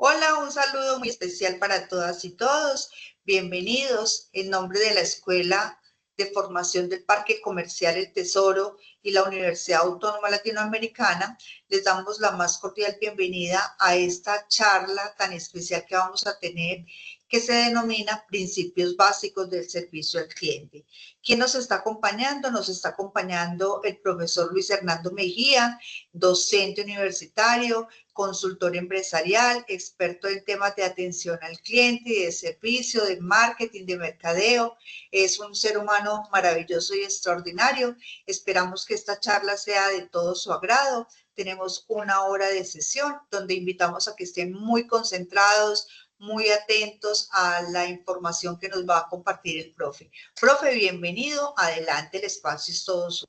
Hola, un saludo muy especial para todas y todos. Bienvenidos en nombre de la Escuela de Formación del Parque Comercial El Tesoro y la Universidad Autónoma Latinoamericana. Les damos la más cordial bienvenida a esta charla tan especial que vamos a tener, que se denomina Principios Básicos del Servicio al Cliente. ¿Quién nos está acompañando? Nos está acompañando el profesor Luis Hernando Mejía, docente universitario, consultor empresarial, experto en temas de atención al cliente y de servicio, de marketing, de mercadeo. Es un ser humano maravilloso y extraordinario. Esperamos que esta charla sea de todo su agrado. Tenemos una hora de sesión donde invitamos a que estén muy concentrados, muy atentos a la información que nos va a compartir el profe. Profe, bienvenido. Adelante, el espacio es todo suyo.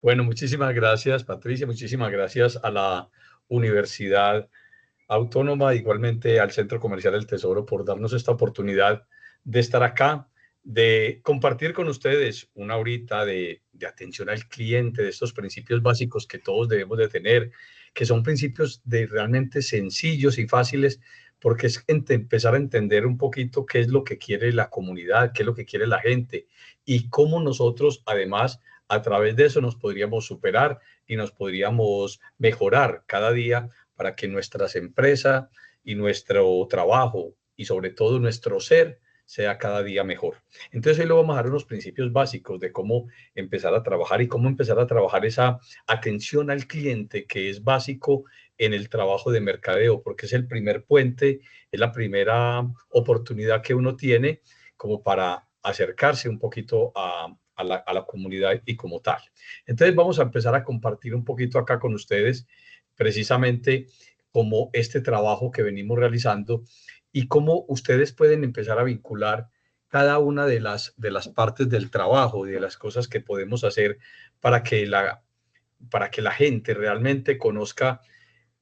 Bueno, muchísimas gracias, Patricia. Muchísimas gracias a la Universidad Autónoma, igualmente al Centro Comercial El Tesoro, por darnos esta oportunidad de estar acá, de compartir con ustedes una horita de atención al cliente, de estos principios básicos que todos debemos de tener, que son principios realmente sencillos y fáciles, porque es empezar a entender un poquito qué es lo que quiere la comunidad, qué es lo que quiere la gente y cómo nosotros, además, a través de eso nos podríamos superar y nos podríamos mejorar cada día para que nuestras empresas y nuestro trabajo y sobre todo nuestro ser sea cada día mejor. Entonces hoy le vamos a dar unos principios básicos de cómo empezar a trabajar y cómo empezar a trabajar esa atención al cliente, que es básico en el trabajo de mercadeo, porque es el primer puente, es la primera oportunidad que uno tiene como para acercarse un poquito a la comunidad y como tal. Entonces vamos a empezar a compartir un poquito acá con ustedes precisamente como este trabajo que venimos realizando y cómo ustedes pueden empezar a vincular cada una de las partes del trabajo y de las cosas que podemos hacer para que la gente realmente conozca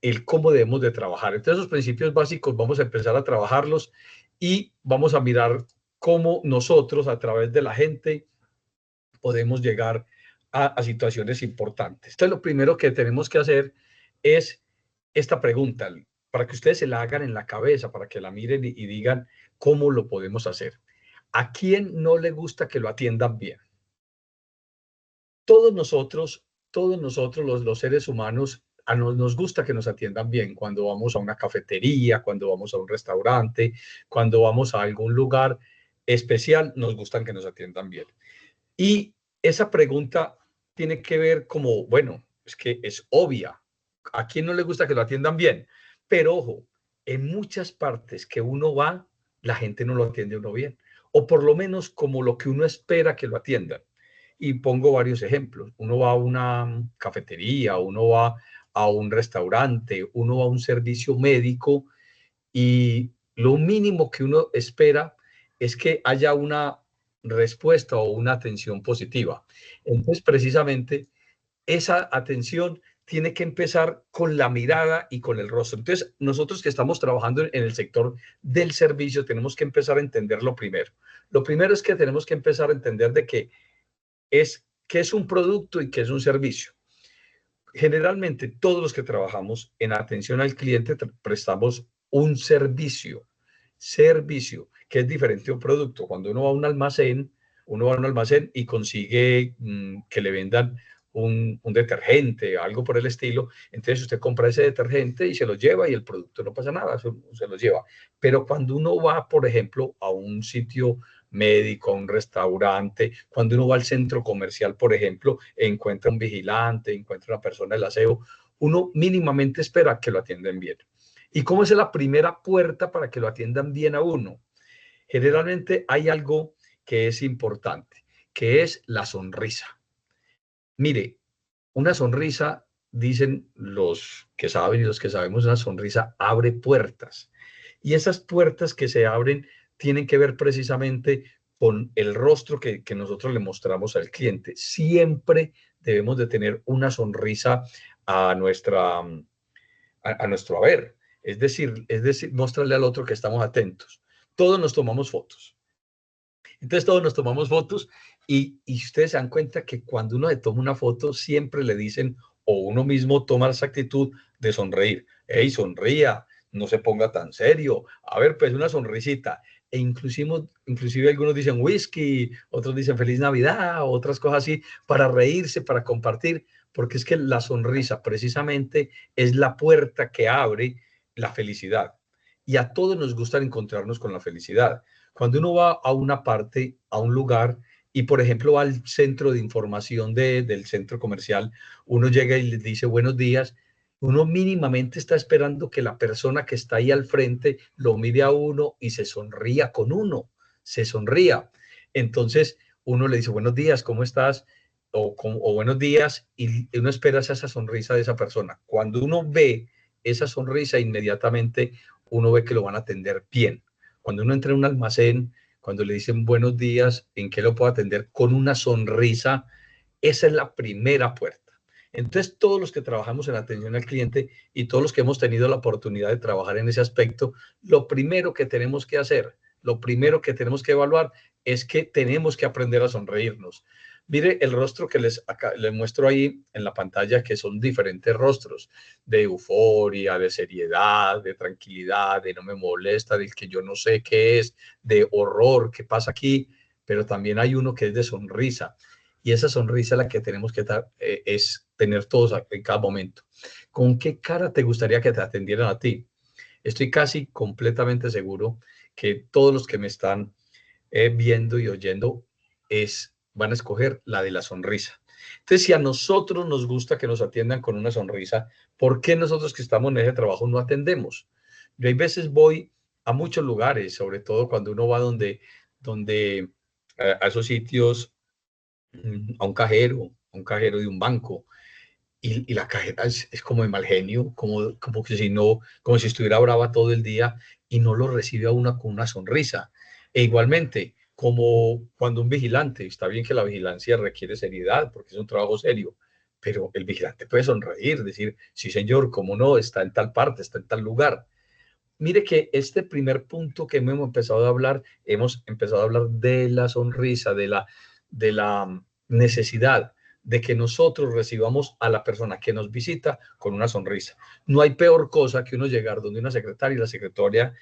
el cómo debemos de trabajar. Entonces, esos principios básicos vamos a empezar a trabajarlos y vamos a mirar cómo nosotros a través de la gente podemos llegar a situaciones importantes. Entonces, lo primero que tenemos que hacer es esta pregunta, para que ustedes se la hagan en la cabeza, para que la miren y digan cómo lo podemos hacer. ¿A quién no le gusta que lo atiendan bien? Todos nosotros los seres humanos, nos gusta que nos atiendan bien cuando vamos a una cafetería, cuando vamos a un restaurante, cuando vamos a algún lugar especial, nos gustan que nos atiendan bien. Y esa pregunta tiene que ver como, bueno, es que es obvia. ¿A quién no le gusta que lo atiendan bien? Pero ojo, en muchas partes que uno va, la gente no lo atiende uno bien. O por lo menos como lo que uno espera que lo atiendan. Y pongo varios ejemplos. Uno va a una cafetería, uno va a un restaurante, uno va a un servicio médico y lo mínimo que uno espera es que haya una respuesta o una atención positiva. Entonces, precisamente, esa atención tiene que empezar con la mirada y con el rostro. Entonces, nosotros que estamos trabajando en el sector del servicio, tenemos que empezar a entender lo primero. Lo primero es que tenemos que empezar a entender de qué es un producto y qué es un servicio. Generalmente, todos los que trabajamos en atención al cliente prestamos un servicio, que es diferente a un producto. Cuando uno va a un almacén y consigue que le vendan un detergente, algo por el estilo, entonces usted compra ese detergente y se lo lleva y el producto no pasa nada, se lo lleva. Pero cuando uno va, por ejemplo, a un sitio médico, a un restaurante, cuando uno va al centro comercial, por ejemplo, encuentra un vigilante, encuentra una persona del aseo, uno mínimamente espera que lo atiendan bien. ¿Y cómo es la primera puerta para que lo atiendan bien a uno? Generalmente hay algo que es importante, que es la sonrisa. Mire, una sonrisa, dicen los que saben y los que sabemos, una sonrisa abre puertas. Y esas puertas que se abren tienen que ver precisamente con el rostro que nosotros le mostramos al cliente. Siempre debemos de tener una sonrisa a nuestro haber. Es decir, mostrarle al otro que estamos atentos. Todos nos tomamos fotos. Entonces todos nos tomamos fotos y ustedes se dan cuenta que cuando uno le toma una foto siempre le dicen o uno mismo toma esa actitud de sonreír. Hey, sonría, no se ponga tan serio. A ver, pues una sonrisita. E inclusive algunos dicen whisky, otros dicen feliz Navidad, otras cosas así, para reírse, para compartir, porque es que la sonrisa precisamente es la puerta que abre la felicidad. Y a todos nos gusta encontrarnos con la felicidad. Cuando uno va a una parte, a un lugar, y por ejemplo va al centro de información del centro comercial, uno llega y le dice buenos días, uno mínimamente está esperando que la persona que está ahí al frente lo mire a uno y se sonría con uno, se sonría. Entonces uno le dice buenos días, ¿cómo estás? O buenos días, y uno espera esa sonrisa de esa persona. Cuando uno ve esa sonrisa, inmediatamente uno ve que lo van a atender bien. Cuando uno entra en un almacén, cuando le dicen buenos días, ¿en qué lo puedo atender? Con una sonrisa, esa es la primera puerta. Entonces, todos los que trabajamos en atención al cliente y todos los que hemos tenido la oportunidad de trabajar en ese aspecto, lo primero que tenemos que hacer, lo primero que tenemos que evaluar es que tenemos que aprender a sonreírnos. Mire el rostro que les muestro ahí en la pantalla, que son diferentes rostros de euforia, de seriedad, de tranquilidad, de no me molesta, del que yo no sé qué es, de horror, qué pasa aquí, pero también hay uno que es de sonrisa. Y esa sonrisa la que tenemos que dar, es tener todos en cada momento. ¿Con qué cara te gustaría que te atendieran a ti? Estoy casi completamente seguro que todos los que me están viendo y oyendo van a escoger la de la sonrisa. Entonces, si a nosotros nos gusta que nos atiendan con una sonrisa, ¿por qué nosotros que estamos en ese trabajo no atendemos? Yo hay veces voy a muchos lugares, sobre todo cuando uno va donde a esos sitios, a un cajero de un banco, y la cajera es como de mal genio, como que si no, como si estuviera brava todo el día y no lo recibe a una con una sonrisa. E igualmente, como cuando un vigilante, está bien que la vigilancia requiere seriedad porque es un trabajo serio, pero el vigilante puede sonreír, decir, sí señor, cómo no, está en tal parte, está en tal lugar. Mire que este primer punto que hemos empezado a hablar de la sonrisa, de la necesidad de que nosotros recibamos a la persona que nos visita con una sonrisa. No hay peor cosa que uno llegar donde una secretaria y la secretaria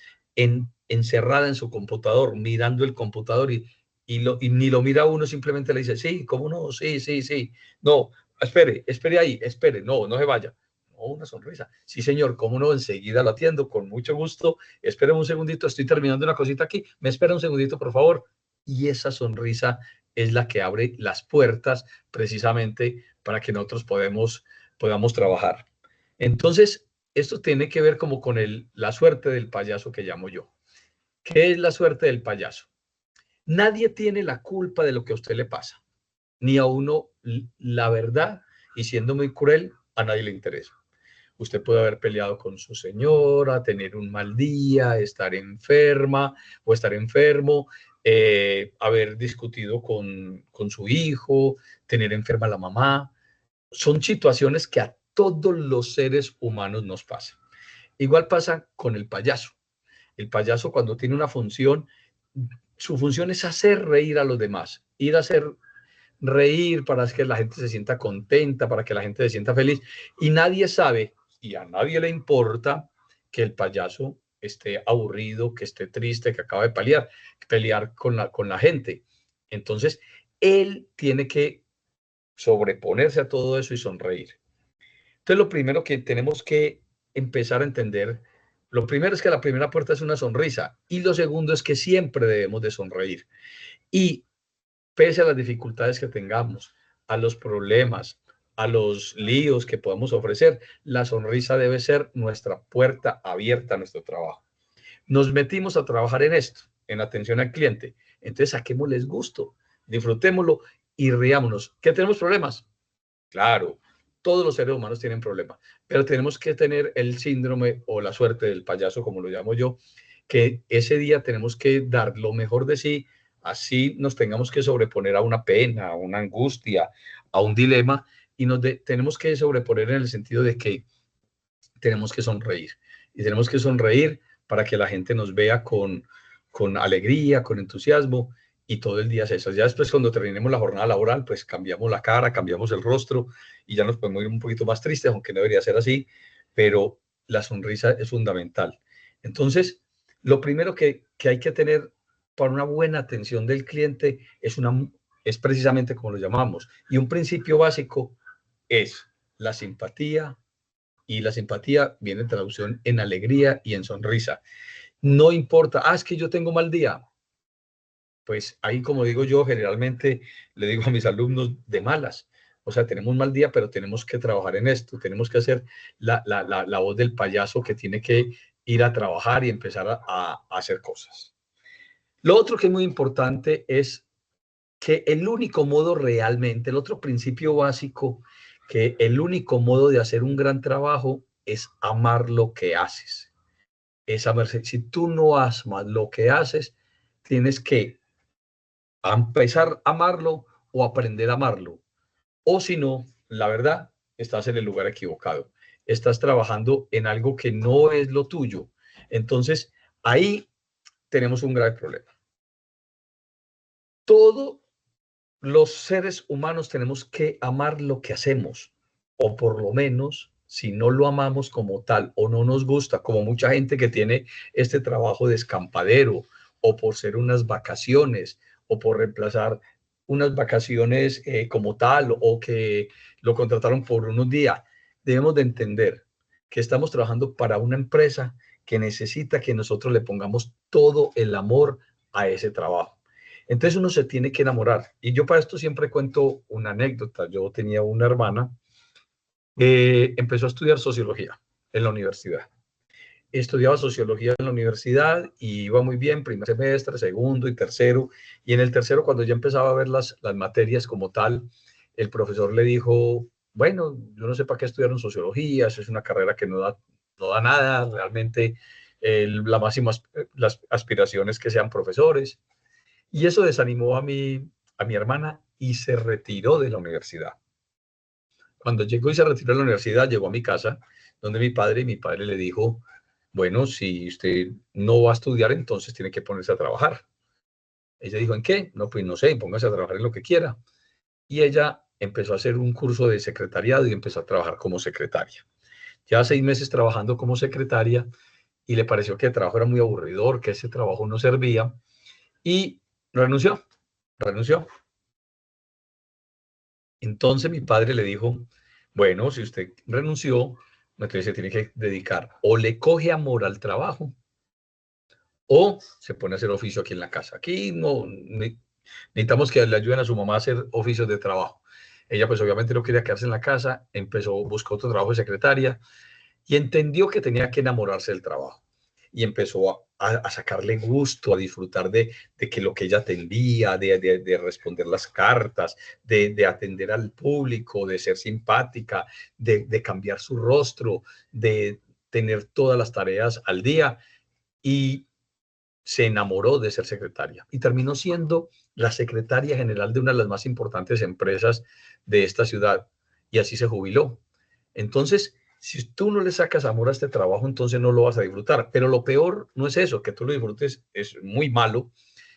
encerrada en su computador, mirando el computador y ni lo mira uno, simplemente le dice, sí, ¿cómo no? Sí, sí, sí. No, espere ahí, espere, no se vaya. Oh, una sonrisa. Sí, señor, cómo no, enseguida lo atiendo, con mucho gusto. Espéreme un segundito, estoy terminando una cosita aquí. Me espera un segundito, por favor. Y esa sonrisa es la que abre las puertas precisamente para que nosotros podamos trabajar. Entonces, esto tiene que ver como con la suerte del payaso que llamo yo. ¿Qué es la suerte del payaso? Nadie tiene la culpa de lo que a usted le pasa, ni a uno, la verdad, y siendo muy cruel, a nadie le interesa. Usted puede haber peleado con su señora, tener un mal día, estar enferma o estar enfermo, haber discutido con su hijo, tener enferma a la mamá. Son situaciones que a todos los seres humanos nos pasan. Igual pasa con el payaso. El payaso cuando tiene una función, su función es hacer reír a los demás, ir a hacer reír para que la gente se sienta contenta, para que la gente se sienta feliz. Y nadie sabe, y a nadie le importa, que el payaso esté aburrido, que esté triste, que acaba de pelear con la gente. Entonces, él tiene que sobreponerse a todo eso y sonreír. Entonces, lo primero que tenemos que empezar a entender, lo primero es que la primera puerta es una sonrisa y lo segundo es que siempre debemos de sonreír. Y pese a las dificultades que tengamos, a los problemas, a los líos que podamos ofrecer, la sonrisa debe ser nuestra puerta abierta a nuestro trabajo. Nos metimos a trabajar en esto, en atención al cliente. Entonces, saquémosles gusto, disfrutémoslo y riámonos. ¿Qué tenemos problemas? Claro, todos los seres humanos tienen problemas, pero tenemos que tener el síndrome o la suerte del payaso, como lo llamo yo, que ese día tenemos que dar lo mejor de sí, así nos tengamos que sobreponer a una pena, a una angustia, a un dilema, y tenemos que sobreponer en el sentido de que tenemos que sonreír. Y tenemos que sonreír para que la gente nos vea con alegría, con entusiasmo, y todo el día es eso. Ya después, cuando terminemos la jornada laboral, pues cambiamos la cara, cambiamos el rostro y ya nos podemos ir un poquito más tristes, aunque no debería ser así, pero la sonrisa es fundamental. Entonces, lo primero que hay que tener para una buena atención del cliente es precisamente como lo llamamos. Y un principio básico es la simpatía, y la simpatía viene en traducción en alegría y en sonrisa. No importa, es que yo tengo mal día. Pues ahí, como digo yo, generalmente le digo a mis alumnos de malas. O sea, tenemos un mal día, pero tenemos que trabajar en esto. Tenemos que hacer la voz del payaso que tiene que ir a trabajar y empezar a hacer cosas. Lo otro que es muy importante es que el único modo realmente, el otro principio básico, que el único modo de hacer un gran trabajo es amar lo que haces. Es amarse. Si tú no amas lo que haces, tienes que empezar a amarlo o aprender a amarlo. O si no, la verdad, estás en el lugar equivocado. Estás trabajando en algo que no es lo tuyo. Entonces, ahí tenemos un grave problema. Todos los seres humanos tenemos que amar lo que hacemos, o por lo menos, si no lo amamos como tal o no nos gusta, como mucha gente que tiene este trabajo de escampadero, o por ser unas vacaciones, o por reemplazar unas vacaciones como tal, o que lo contrataron por unos días, debemos de entender que estamos trabajando para una empresa que necesita que nosotros le pongamos todo el amor a ese trabajo. Entonces uno se tiene que enamorar. Y yo para esto siempre cuento una anécdota. Yo tenía una hermana que empezó a estudiar sociología en la universidad. Estudiaba sociología en la universidad y iba muy bien, primer semestre, segundo y tercero. Y en el tercero, cuando ya empezaba a ver las materias como tal, el profesor le dijo, bueno, yo no sé para qué estudiaron sociología, eso es una carrera que no da nada, realmente la máxima, las aspiraciones que sean profesores. Y eso desanimó a mi hermana y se retiró de la universidad. Cuando llegó y se retiró de la universidad, llegó a mi casa, donde mi padre le dijo, bueno, si usted no va a estudiar, entonces tiene que ponerse a trabajar. Ella dijo, ¿en qué? No, pues no sé, póngase a trabajar en lo que quiera. Y ella empezó a hacer un curso de secretariado y empezó a trabajar como secretaria. Lleva 6 meses trabajando como secretaria y le pareció que el trabajo era muy aburridor, que ese trabajo no servía y renunció. Entonces mi padre le dijo, bueno, si usted renunció, entonces se tiene que dedicar o le coge amor al trabajo o se pone a hacer oficio aquí en la casa. Aquí no necesitamos que le ayuden a su mamá a hacer oficios de trabajo. Ella pues obviamente no quería quedarse en la casa, buscó otro trabajo de secretaria y entendió que tenía que enamorarse del trabajo. Y empezó a sacarle gusto, a disfrutar de que lo que ella atendía, de responder las cartas, de atender al público, de ser simpática, de cambiar su rostro, de tener todas las tareas al día. Y se enamoró de ser secretaria y terminó siendo la secretaria general de una de las más importantes empresas de esta ciudad y así se jubiló. Entonces, si tú no le sacas amor a este trabajo, entonces no lo vas a disfrutar. Pero lo peor no es eso, que tú lo disfrutes, es muy malo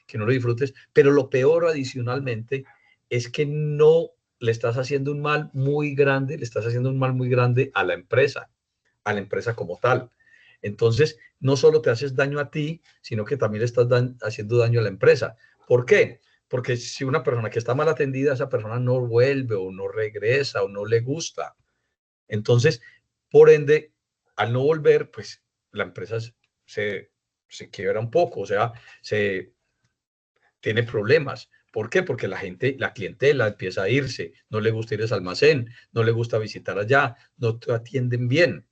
que no lo disfrutes, pero lo peor adicionalmente es que no le estás haciendo un mal muy grande, le estás haciendo un mal muy grande a la empresa como tal. Entonces, no solo te haces daño a ti, sino que también le estás haciendo daño a la empresa. ¿Por qué? Porque si una persona que está mal atendida, esa persona no vuelve o no regresa o no le gusta. Entonces, por ende, al no volver, pues la empresa se quiebra un poco, o sea, se tiene problemas. ¿Por qué? Porque la gente, la clientela empieza a irse, no le gusta ir a ese almacén, no le gusta visitar allá, no te atienden bien.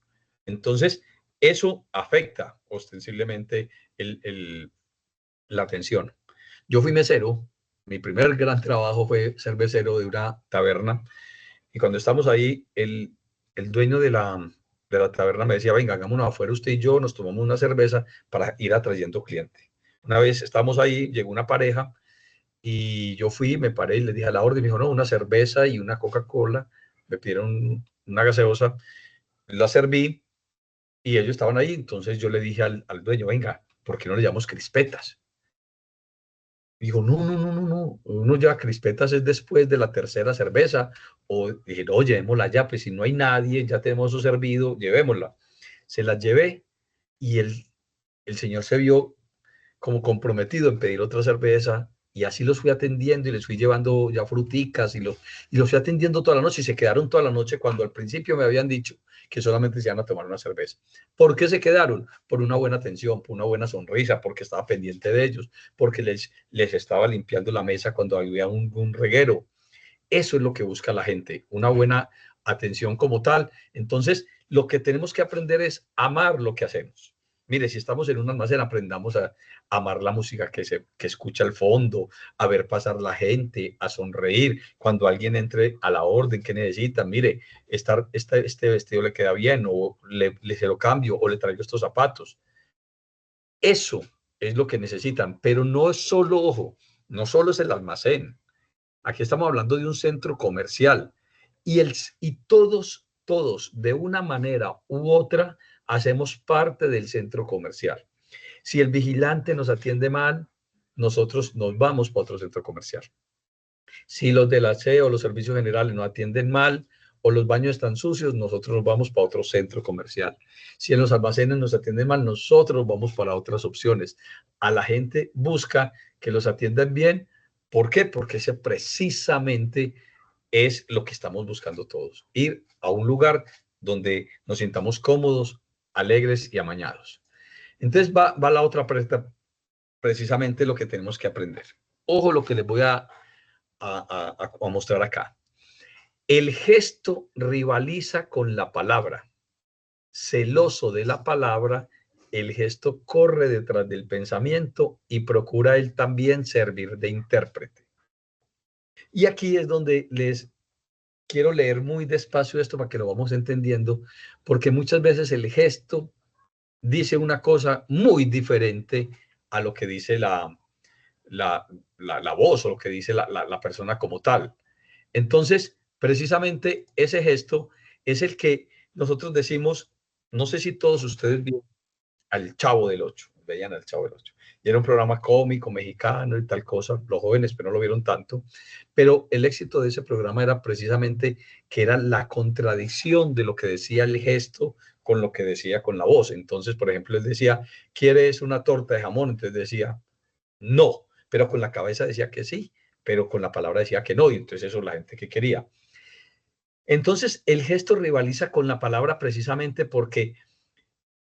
Entonces, eso afecta ostensiblemente la atención. Yo fui mesero, mi primer gran trabajo fue ser mesero de una taberna y cuando estamos ahí, el dueño de la taberna me decía, venga, hagámonos afuera usted y yo, nos tomamos una cerveza para ir atrayendo cliente. Una vez estábamos ahí, llegó una pareja y yo fui, me paré y le dije a la orden, me dijo, no, una cerveza y una Coca-Cola, me pidieron una gaseosa, la serví y ellos estaban ahí, entonces yo le dije al dueño, venga, ¿por qué no le llamamos crispetas? Dijo, no, uno lleva crispetas es después de la tercera cerveza. O dije, no, llevémosla ya, pues si no hay nadie, ya tenemos eso servido, llevémosla. Se las llevé y el señor se vio como comprometido en pedir otra cerveza y así los fui atendiendo y les fui llevando ya fruticas y los fui atendiendo toda la noche y se quedaron toda la noche cuando al principio me habían dicho que solamente se iban a tomar una cerveza. ¿Por qué se quedaron? Por una buena atención, por una buena sonrisa, porque estaba pendiente de ellos, porque les estaba limpiando la mesa cuando había un reguero. Eso es lo que busca la gente, una buena atención como tal. Entonces, lo que tenemos que aprender es amar lo que hacemos. Mire, si estamos en un almacén, aprendamos a amar la música que escucha al fondo, a ver pasar la gente, a sonreír cuando alguien entre a la orden que necesita. Mire, este vestido le queda bien o se lo cambio o le traigo estos zapatos. Eso es lo que necesitan, pero no es solo, ojo, no solo es el almacén. Aquí estamos hablando de un centro comercial y todos, de una manera u otra, hacemos parte del centro comercial. Si el vigilante nos atiende mal, nosotros nos vamos para otro centro comercial. Si los del aseo o los servicios generales nos atienden mal o los baños están sucios, nosotros nos vamos para otro centro comercial. Si en los almacenes nos atienden mal, nosotros vamos para otras opciones. A la gente busca que los atiendan bien. ¿Por qué? Porque ese precisamente es lo que estamos buscando todos. Ir a un lugar donde nos sintamos cómodos, alegres y amañados. Entonces va la otra precisamente lo que tenemos que aprender. Ojo lo que les voy a mostrar acá. El gesto rivaliza con la palabra. Celoso de la palabra, el gesto corre detrás del pensamiento y procura él también servir de intérprete. Y aquí es donde les quiero leer muy despacio esto para que lo vamos entendiendo, porque muchas veces el gesto dice una cosa muy diferente a lo que dice la voz o lo que dice la persona como tal. Entonces, precisamente ese gesto es el que nosotros decimos, no sé si todos ustedes vieron al Chavo del Ocho, veían al Chavo del Ocho. Y era un programa cómico, mexicano y tal cosa, los jóvenes pero no lo vieron tanto, pero el éxito de ese programa era precisamente que era la contradicción de lo que decía el gesto con lo que decía con la voz. Entonces, por ejemplo, él decía, ¿quieres una torta de jamón? Entonces decía, no, pero con la cabeza decía que sí, pero con la palabra decía que no, y entonces eso es la gente que quería. Entonces, el gesto rivaliza con la palabra precisamente porque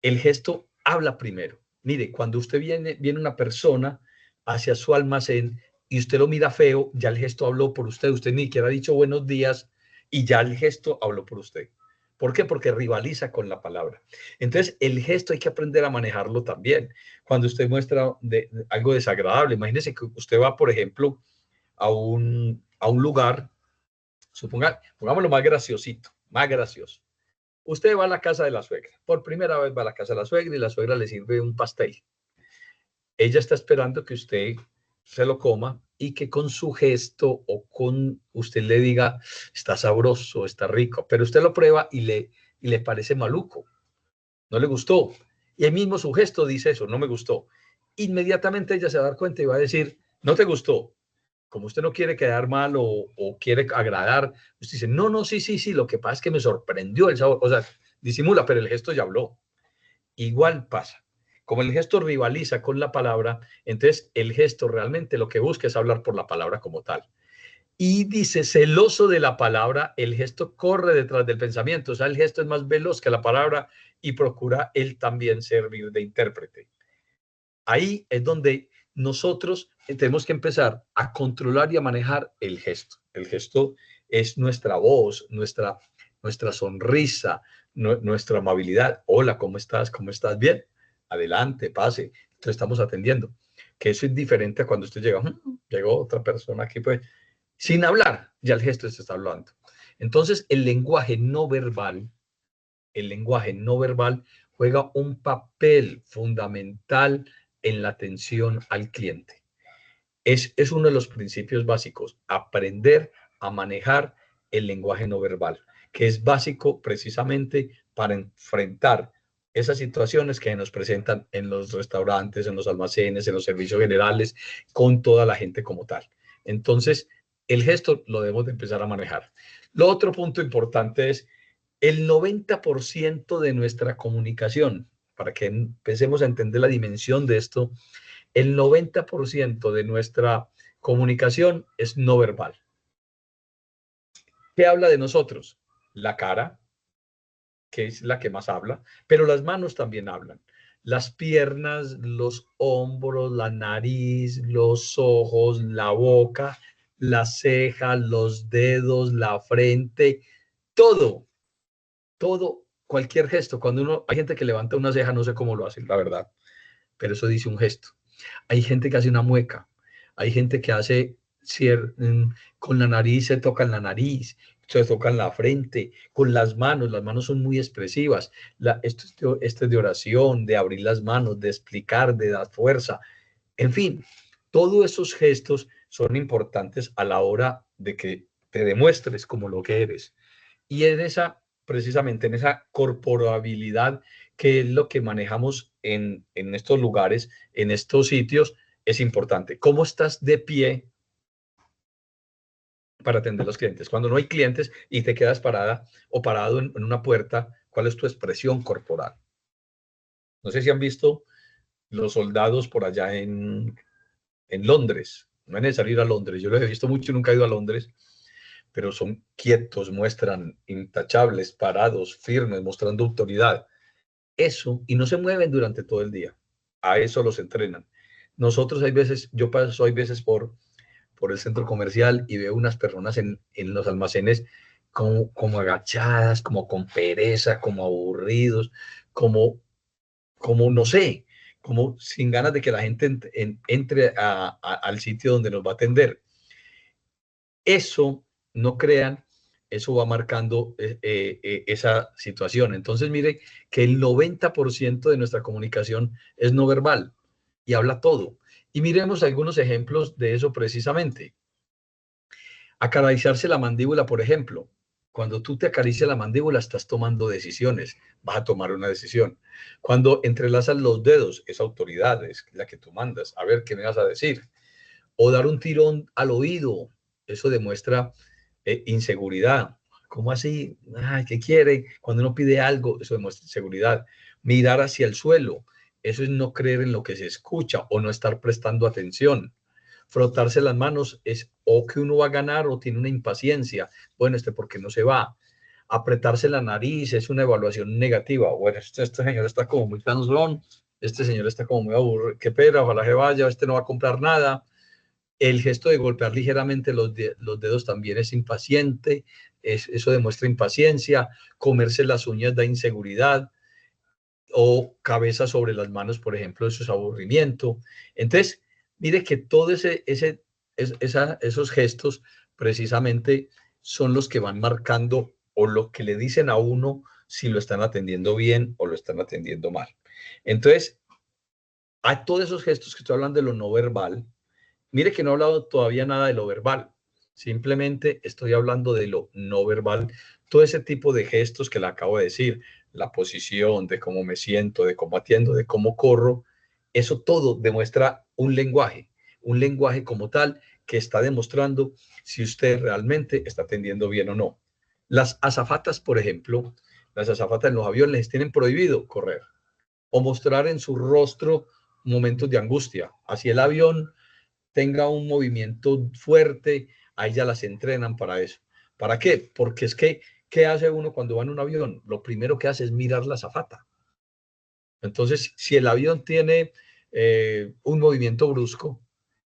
el gesto habla primero. Mire, cuando usted viene una persona hacia su almacén y usted lo mira feo, ya el gesto habló por usted. Usted ni siquiera ha dicho buenos días y ya el gesto habló por usted. ¿Por qué? Porque rivaliza con la palabra. Entonces, el gesto hay que aprender a manejarlo también. Cuando usted muestra algo desagradable, imagínese que usted va, por ejemplo, a un lugar, pongámoslo más graciosito, más gracioso. Usted va a la casa de la suegra, por primera vez va a la casa de la suegra y la suegra le sirve un pastel. Ella está esperando que usted se lo coma y que con su gesto o con usted le diga, está sabroso, está rico, pero usted lo prueba y le parece maluco, no le gustó. Y el mismo su gesto dice eso, no me gustó. Inmediatamente ella se va a dar cuenta y va a decir, no te gustó. Como usted no quiere quedar mal o quiere agradar, usted dice, no, no, sí, lo que pasa es que me sorprendió el sabor. O sea, disimula, pero el gesto ya habló. Igual pasa. Como el gesto rivaliza con la palabra, entonces el gesto realmente lo que busca es hablar por la palabra como tal. Y dice, celoso de la palabra, el gesto corre detrás del pensamiento. O sea, el gesto es más veloz que la palabra y procura él también servir de intérprete. Ahí es donde nosotros tenemos que empezar a controlar y a manejar el gesto. El gesto es nuestra voz, nuestra sonrisa, nuestra amabilidad. Hola, ¿cómo estás? ¿Cómo estás? Bien. Adelante, pase. Te estamos atendiendo. Que eso es diferente a cuando usted llega. Llegó otra persona aquí, pues, sin hablar, ya el gesto se está hablando. Entonces, el lenguaje no verbal juega un papel fundamental en la atención al cliente. Es uno de los principios básicos, aprender a manejar el lenguaje no verbal, que es básico precisamente para enfrentar esas situaciones que nos presentan en los restaurantes, en los almacenes, en los servicios generales, con toda la gente como tal. Entonces, el gesto lo debemos de empezar a manejar. Lo otro punto importante es el 90% de nuestra comunicación para que empecemos a entender la dimensión de esto, el 90% de nuestra comunicación es no verbal. ¿Qué habla de nosotros? La cara, que es la que más habla, pero las manos también hablan. Las piernas, los hombros, la nariz, los ojos, la boca, las cejas, los dedos, la frente, todo, todo, cualquier gesto. Cuando hay gente que levanta una ceja, no sé cómo lo hace, la verdad, pero eso dice un gesto. Hay gente que hace una mueca, hay gente que hace con la nariz, se tocan la nariz, se tocan la frente, con las manos son muy expresivas. Esto es de oración, de abrir las manos, de explicar, de dar fuerza. En fin, todos esos gestos son importantes a la hora de que te demuestres como lo que eres. Y precisamente en esa corporabilidad, que es lo que manejamos en estos lugares, en estos sitios, es importante. ¿Cómo estás de pie para atender a los clientes? Cuando no hay clientes y te quedas parada o parado en una puerta, ¿cuál es tu expresión corporal? No sé si han visto los soldados por allá en Londres. No es necesario ir a Londres. Yo los he visto mucho, nunca he ido a Londres, pero son quietos, muestran intachables, parados, firmes, mostrando autoridad. Eso, y no se mueven durante todo el día. A eso los entrenan. Nosotros hay veces, yo paso hay veces por el centro comercial y veo unas personas en los almacenes como agachadas, como con pereza, como aburridos, como no sé, como sin ganas de que la gente entre al sitio donde nos va a atender. Eso, no crean, eso va marcando esa situación. Entonces, mire que el 90% de nuestra comunicación es no verbal y habla todo. Y miremos algunos ejemplos de eso precisamente. Acariciarse la mandíbula, por ejemplo. Cuando tú te acaricias la mandíbula, estás tomando decisiones, vas a tomar una decisión. Cuando entrelazas los dedos, es autoridad, es la que tú mandas. A ver, ¿qué me vas a decir? O dar un tirón al oído, eso demuestra inseguridad. ¿Cómo así? Ay, ¿qué quiere? Cuando uno pide algo, eso demuestra inseguridad. Mirar hacia el suelo, eso es no creer en lo que se escucha o no estar prestando atención. Frotarse las manos es o que uno va a ganar o tiene una impaciencia. Bueno, ¿por qué no se va? Apretarse la nariz es una evaluación negativa. Bueno, este señor está como muy cansón, este señor está como muy aburrido, qué pena, ojalá que vaya, este no va a comprar nada. El gesto de golpear ligeramente los dedos también es impaciente, eso demuestra impaciencia. Comerse las uñas da inseguridad, o cabeza sobre las manos, por ejemplo, eso es aburrimiento. Entonces, mire que todo esos gestos precisamente son los que van marcando o lo que le dicen a uno si lo están atendiendo bien o lo están atendiendo mal. Entonces, a todos esos gestos que estoy hablando de lo no verbal, mire que no he hablado todavía nada de lo verbal, simplemente estoy hablando de lo no verbal, todo ese tipo de gestos que le acabo de decir, la posición, de cómo me siento, de cómo atiendo, de cómo corro, eso todo demuestra un lenguaje como tal que está demostrando si usted realmente está atendiendo bien o no. Las azafatas, por ejemplo, las azafatas en los aviones les tienen prohibido correr o mostrar en su rostro momentos de angustia. Así el avión tenga un movimiento fuerte, ahí ya las entrenan para eso. ¿Para qué? Porque es que, ¿qué hace uno cuando va en un avión? Lo primero que hace es mirar la azafata. Entonces, si el avión tiene un movimiento brusco,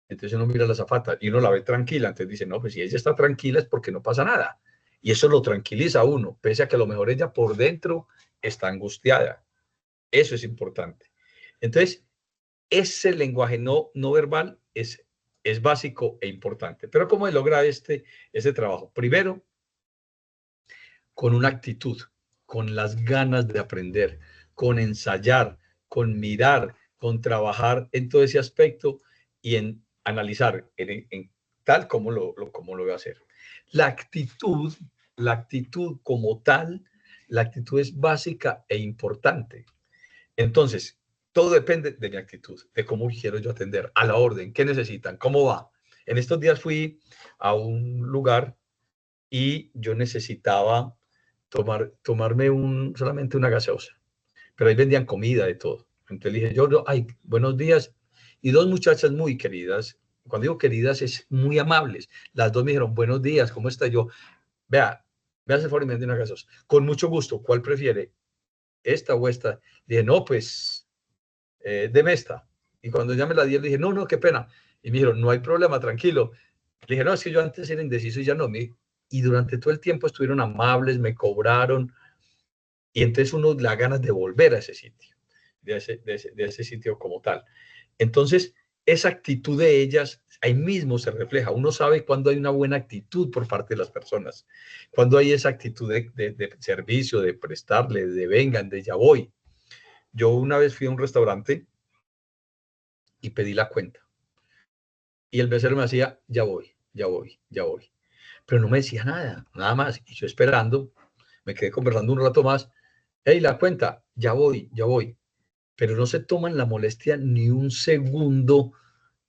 entonces uno mira la azafata y uno la ve tranquila, entonces dice, no, pues si ella está tranquila es porque no pasa nada. Y eso lo tranquiliza a uno, pese a que a lo mejor ella por dentro está angustiada. Eso es importante. Entonces, ese lenguaje no verbal es básico e importante. Pero ¿cómo se logra este trabajo? Primero, con una actitud, con las ganas de aprender, con ensayar, con mirar, con trabajar en todo ese aspecto y en analizar en tal como como lo voy a hacer. La actitud, la actitud como tal, la actitud es básica e importante. Entonces, todo depende de mi actitud, de cómo quiero yo atender, a la orden, qué necesitan, cómo va. En estos días fui a un lugar y yo necesitaba tomarme solamente una gaseosa. pero ahí vendían comida de todo. Entonces dije, yo, no, ay, buenos días. Y dos muchachas muy queridas, cuando digo queridas es muy amables. Las dos me dijeron, buenos días, ¿cómo está? Yo, vea, me hace el favor y me vende una gaseosa. Con mucho gusto, ¿cuál prefiere? ¿Esta o esta? Dije, no, pues, deme esta. Y cuando ya me la di, le dije, no, no, qué pena. Y me dijeron, no hay problema, tranquilo. Le dije, no, es que yo antes era indeciso y ya no. Y durante todo el tiempo estuvieron amables, me cobraron. Y entonces uno le da ganas de volver a ese sitio, de ese sitio como tal. Entonces, esa actitud de ellas, ahí mismo se refleja. Uno sabe cuando hay una buena actitud por parte de las personas, cuando hay esa actitud de servicio, de prestarle, de vengan, de ya voy. Yo una vez fui a un restaurante y pedí la cuenta. Y el mesero me hacía, ya voy, ya voy, ya voy. Pero no me decía nada, nada más. Y yo esperando, me quedé conversando un rato más. Hey, la cuenta, ya voy, ya voy. Pero no se toman la molestia ni un segundo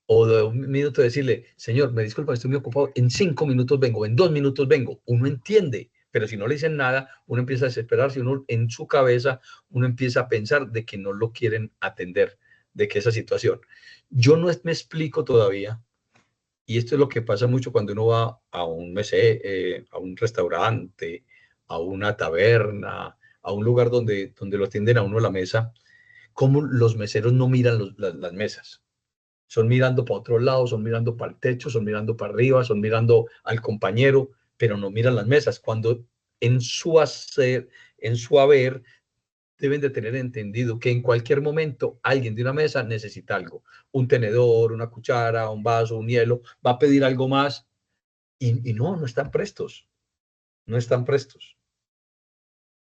o de un minuto de decirle, señor, me disculpa, estoy muy ocupado, en 5 minutos vengo, en 2 minutos vengo. Uno entiende, pero si no le dicen nada, uno empieza a desesperarse, uno en su cabeza, uno empieza a pensar de que no lo quieren atender, de que esa situación. Yo no me explico todavía, y esto es lo que pasa mucho cuando uno va a un a un restaurante, a una taberna, a un lugar donde lo atienden a uno a la mesa, cómo los meseros no miran las mesas. Son mirando para otro lado, son mirando para el techo, son mirando para arriba, son mirando al compañero, pero no miran las mesas. Cuando en su hacer, en su haber, deben de tener entendido que en cualquier momento alguien de una mesa necesita algo. Un tenedor, una cuchara, un vaso, un hielo, va a pedir algo más y no, no están prestos. No están prestos.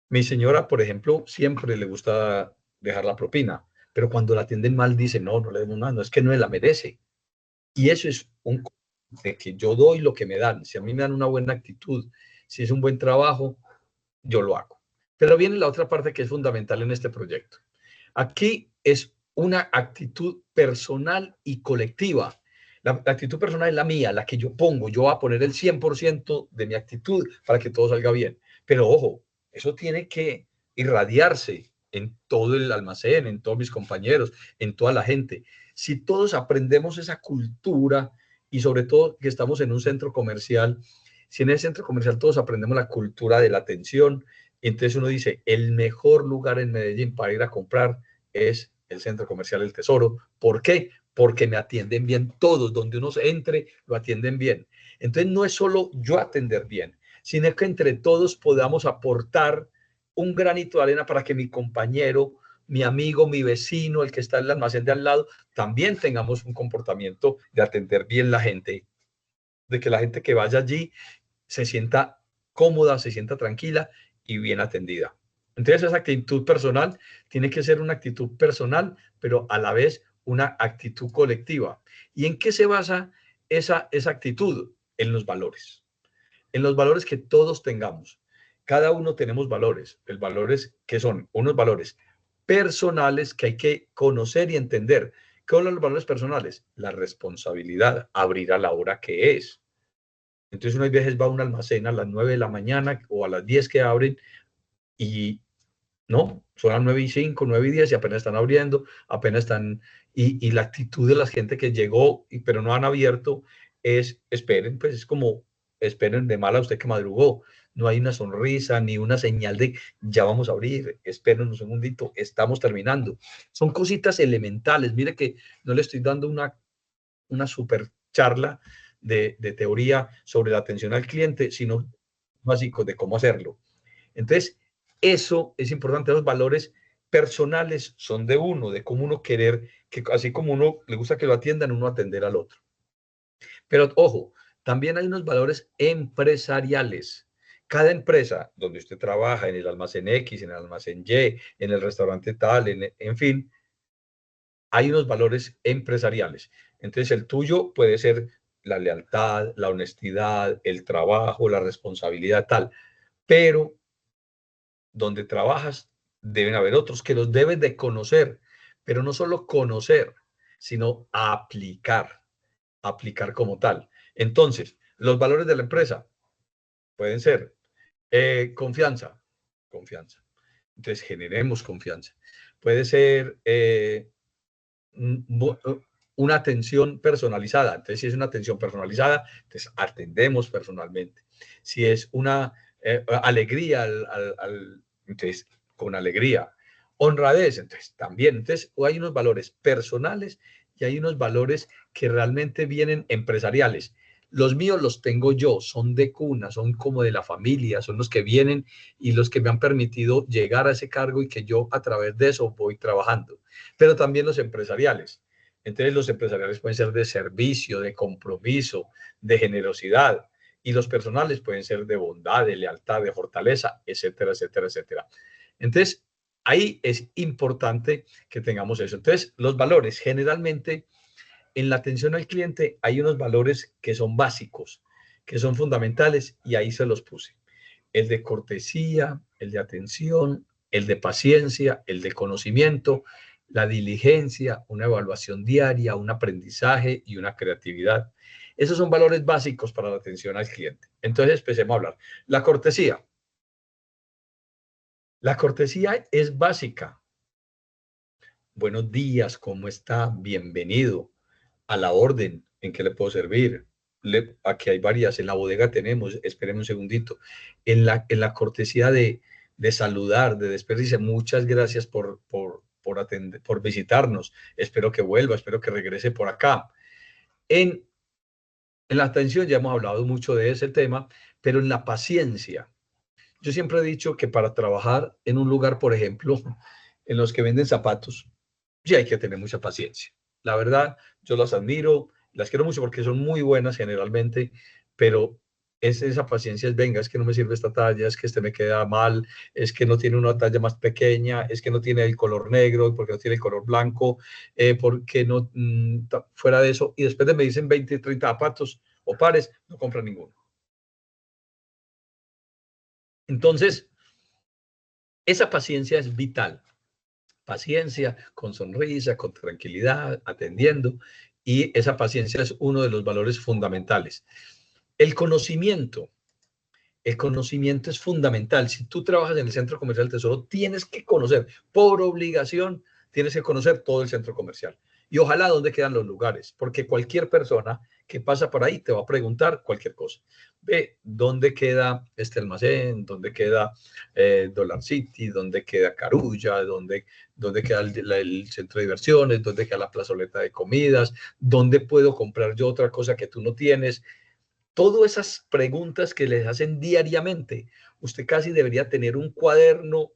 Mi señora, por ejemplo, siempre le gusta dejar la propina, pero cuando la atienden mal dice, no, no le demos nada, no es que no la merece. Y eso es un de que yo doy lo que me dan. Si a mí me dan una buena actitud, si es un buen trabajo, yo lo hago. Pero viene la otra parte que es fundamental en este proyecto. Aquí es una actitud personal y colectiva. La actitud personal es la mía, la que yo pongo. Yo voy a poner el 100% de mi actitud para que todo salga bien. Pero ojo, eso tiene que irradiarse en todo el almacén, en todos mis compañeros, en toda la gente. Si todos aprendemos esa cultura y sobre todo que estamos en un centro comercial, si en el centro comercial todos aprendemos la cultura de la atención, entonces uno dice, el mejor lugar en Medellín para ir a comprar es el Centro Comercial El Tesoro. ¿Por qué? Porque me atienden bien todos, donde uno se entre, lo atienden bien. Entonces no es solo yo atender bien, sino que entre todos podamos aportar un granito de arena para que mi compañero, mi amigo, mi vecino, el que está en el almacén de al lado, también tengamos un comportamiento de atender bien la gente, de que la gente que vaya allí se sienta cómoda, se sienta tranquila y bien atendida. Entonces esa actitud personal tiene que ser una actitud personal, pero a la vez una actitud colectiva. ¿Y en qué se basa esa actitud? En los valores. En los valores que todos tengamos. Cada uno tenemos valores. El valores que son unos valores personales que hay que conocer y entender. ¿Qué son los valores personales? La responsabilidad, abrir a la hora que es. Entonces uno a veces va a un almacén a las 9 de la mañana o a las 10 que abren y no, son las 9:05, 9:10 y apenas están abriendo, apenas están, y la actitud de la gente que llegó, pero no han abierto, es esperen, pues es como esperen de mal a usted que madrugó. No hay una sonrisa ni una señal de ya vamos a abrir, esperen un segundito, estamos terminando. Son cositas elementales. Mire que no le estoy dando una super charla de teoría sobre la atención al cliente, sino básicos de cómo hacerlo. Entonces, eso es importante, los valores personales son de uno, de cómo uno querer, que así como uno le gusta que lo atiendan, uno atender al otro. Pero ojo, también hay unos valores empresariales. Cada empresa donde usted trabaja, en el almacén X, en el almacén Y, en el restaurante tal, en fin, hay unos valores empresariales. Entonces, el tuyo puede ser la lealtad, la honestidad, el trabajo, la responsabilidad, tal. Pero donde trabajas deben haber otros que los debes de conocer, pero no solo conocer, sino aplicar, aplicar como tal. Entonces, los valores de la empresa pueden ser confianza, confianza. Entonces, generemos confianza. Puede ser una atención personalizada. Entonces, si es una atención personalizada, entonces atendemos personalmente. Si es una alegría, entonces con alegría. Honradez, entonces también. Entonces, hay unos valores personales y hay unos valores que realmente vienen empresariales. Los míos los tengo yo, son de cuna, son como de la familia, son los que vienen y los que me han permitido llegar a ese cargo y que yo a través de eso voy trabajando. Pero también los empresariales. Entonces los empresariales pueden ser de servicio, de compromiso, de generosidad, y los personales pueden ser de bondad, de lealtad, de fortaleza, etcétera, etcétera, etcétera. Entonces, ahí es importante que tengamos eso. Entonces, los valores, generalmente en la atención al cliente hay unos valores que son básicos, que son fundamentales, y ahí se los puse. El de cortesía, el de atención, el de paciencia, el de conocimiento, la diligencia, una evaluación diaria, un aprendizaje y una creatividad. Esos son valores básicos para la atención al cliente. Entonces, empecemos a hablar. La cortesía. La cortesía es básica. Buenos días, ¿cómo está? Bienvenido. A la orden, ¿en qué le puedo servir? Aquí hay varias, en la bodega tenemos, espérenme un segundito, en la cortesía de saludar, de despedirse, muchas gracias por visitarnos, espero que vuelva, espero que regrese por acá. En la atención ya hemos hablado mucho de ese tema, pero en la paciencia, yo siempre he dicho que para trabajar en un lugar, por ejemplo, en los que venden zapatos, sí hay que tener mucha paciencia. La verdad, yo las admiro, las quiero mucho porque son muy buenas generalmente, pero esa paciencia es, venga, es que no me sirve esta talla, es que este me queda mal, es que no tiene una talla más pequeña, es que no tiene el color negro, porque no tiene el color blanco, porque no, fuera de eso, y después de me dicen 20, 30 zapatos o pares, no compran ninguno. Entonces, esa paciencia es vital. Paciencia, con sonrisa, con tranquilidad, atendiendo. Y esa paciencia es uno de los valores fundamentales. El conocimiento. El conocimiento es fundamental. Si tú trabajas en el Centro Comercial Tesoro, tienes que conocer, por obligación, tienes que conocer todo el centro comercial. Y ojalá dónde quedan los lugares, porque cualquier persona que pasa por ahí te va a preguntar cualquier cosa. Ve dónde queda este almacén, dónde queda Dollar City, dónde queda Carulla, dónde queda el centro de diversiones, dónde queda la plazoleta de comidas, dónde puedo comprar yo otra cosa que tú no tienes. Todas esas preguntas que les hacen diariamente, usted casi debería tener un cuaderno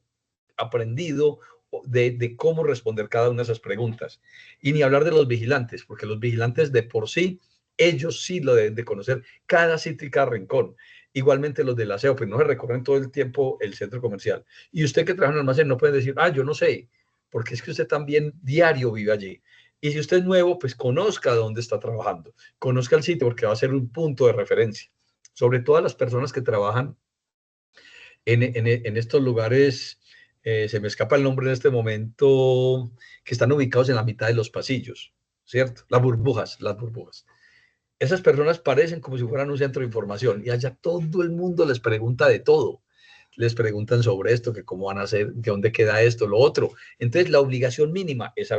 aprendido de cómo responder cada una de esas preguntas. Y ni hablar de los vigilantes, porque los vigilantes de por sí, ellos sí lo deben de conocer, cada sitio y cada rincón. Igualmente los del aseo, pues no se recorren todo el tiempo el centro comercial. Y usted que trabaja en el almacén no puede decir, yo no sé, porque es que usted también diario vive allí. Y si usted es nuevo, pues conozca dónde está trabajando, conozca el sitio porque va a ser un punto de referencia. Sobre todo a las personas que trabajan en estos lugares, se me escapa el nombre en este momento, que están ubicados en la mitad de los pasillos, ¿cierto? Las burbujas, las burbujas. Esas personas parecen como si fueran un centro de información y allá todo el mundo les pregunta de todo. Les preguntan sobre esto, que cómo van a hacer, que dónde queda esto, lo otro. Entonces, la obligación mínima es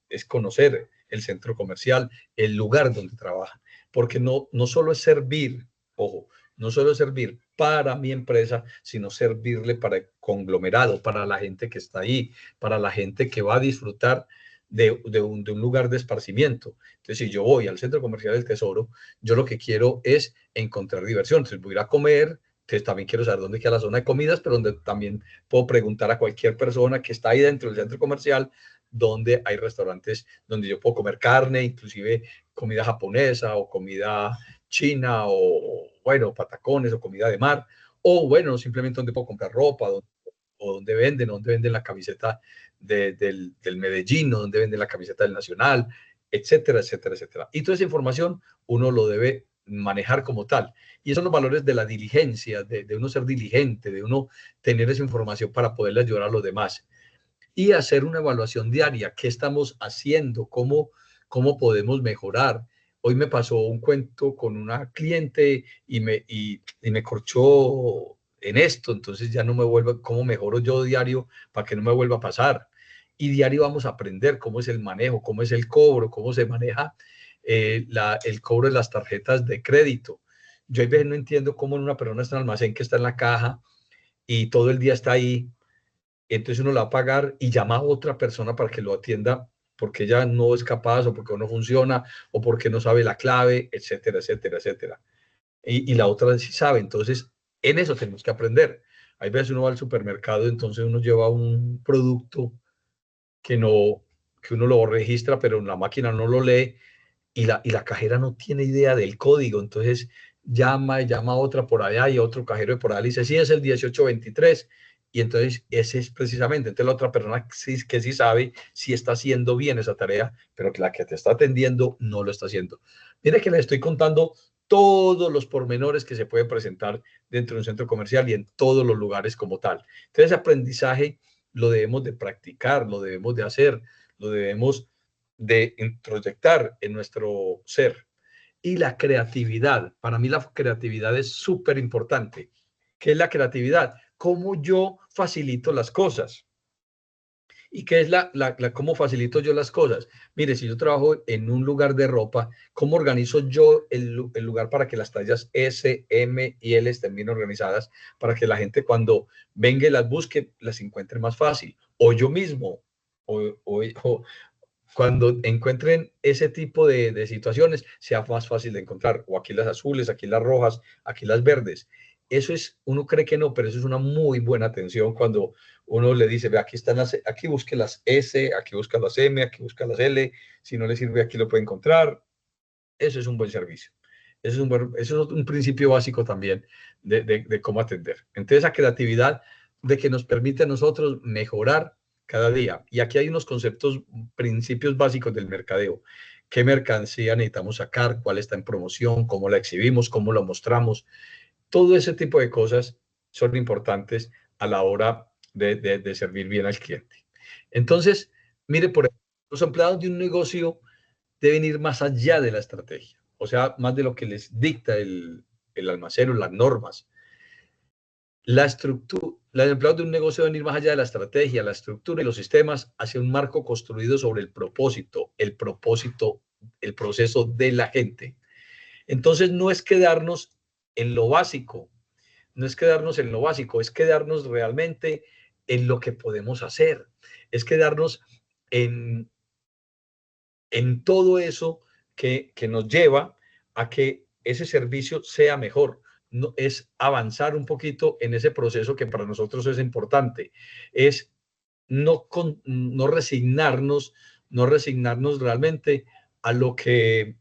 es conocer el centro comercial, el lugar donde trabajan, porque no solo es servir, ojo, no solo es servir para mi empresa, sino servirle para el conglomerado, para la gente que está ahí, para la gente que va a disfrutar de un lugar de esparcimiento. Entonces, si yo voy al Centro Comercial del Tesoro, yo lo que quiero es encontrar diversión. Entonces, voy a ir a comer, entonces también quiero saber dónde queda la zona de comidas, pero donde también puedo preguntar a cualquier persona que está ahí dentro del centro comercial, donde hay restaurantes donde yo puedo comer carne, inclusive comida japonesa o comida china o, bueno, patacones o comida de mar, o bueno, simplemente donde puedo comprar ropa, o donde venden la camiseta del Medellín, o donde venden la camiseta del Nacional, etcétera, etcétera, etcétera. Y toda esa información uno lo debe manejar como tal. Y esos son los valores de la diligencia, de uno ser diligente, de uno tener esa información para poderle ayudar a los demás. Y hacer una evaluación diaria. ¿Qué estamos haciendo? ¿Cómo podemos mejorar? Hoy me pasó un cuento con una cliente y me corchó en esto, entonces ya no me vuelvo, ¿cómo mejoro yo diario para que no me vuelva a pasar? Y diario vamos a aprender cómo es el manejo, cómo es el cobro, cómo se maneja el cobro de las tarjetas de crédito. Yo a veces no entiendo cómo una persona está en el almacén que está en la caja y todo el día está ahí, entonces uno la va a pagar y llama a otra persona para que lo atienda porque ella no es capaz o porque no funciona o porque no sabe la clave, etcétera, etcétera, etcétera. Y la otra sí sabe, entonces en eso tenemos que aprender. Hay veces uno va al supermercado, entonces uno lleva un producto que no, que uno lo registra, pero la máquina no lo lee y la cajera no tiene idea del código, entonces llama a otra por allá y otro cajero de por allá y dice, sí, es el 1823, y entonces ese es precisamente, entonces la otra persona sí, que sí sabe si está haciendo bien esa tarea, pero que la que te está atendiendo no lo está haciendo. Mire que le estoy contando todos los pormenores que se pueden presentar dentro de un centro comercial y en todos los lugares como tal. Entonces, ese aprendizaje lo debemos de practicar, lo debemos de hacer, lo debemos de introyectar en nuestro ser. Y la creatividad, para mí la creatividad es súper importante. ¿Qué es la creatividad? ¿Cómo yo facilito las cosas? ¿Y qué es cómo facilito yo las cosas? Mire, si yo trabajo en un lugar de ropa, ¿cómo organizo yo el lugar para que las tallas S, M y L estén bien organizadas? Para que la gente cuando venga y las busque, las encuentre más fácil. O yo mismo, o cuando encuentren ese tipo de situaciones, sea más fácil de encontrar. O aquí las azules, aquí las rojas, aquí las verdes. Eso es, uno cree que no, pero eso es una muy buena atención cuando uno le dice, ve, aquí están aquí busque las S, aquí busca las M, aquí busca las L, si no le sirve, aquí lo puede encontrar. Eso es un buen servicio. Eso es un principio básico también de cómo atender. Entonces, esa creatividad de que nos permite a nosotros mejorar cada día. Y aquí hay unos conceptos, principios básicos del mercadeo. ¿Qué mercancía necesitamos sacar? ¿Cuál está en promoción? ¿Cómo la exhibimos? ¿Cómo la mostramos? Todo ese tipo de cosas son importantes a la hora de servir bien al cliente. Entonces, mire, por ejemplo, los empleados de un negocio deben ir más allá de la estrategia, o sea, más de lo que les dicta el almacén, las normas. La estructura, los empleados de un negocio deben ir más allá de la estrategia, la estructura y los sistemas hacia un marco construido sobre el propósito, el proceso de la gente. Entonces, no es quedarnos en lo básico, no es quedarnos en lo básico, es quedarnos realmente en lo que podemos hacer, es quedarnos en, en todo eso que nos lleva a que ese servicio sea mejor. No, es avanzar un poquito en ese proceso que para nosotros es importante. Es no resignarnos, no resignarnos realmente a lo que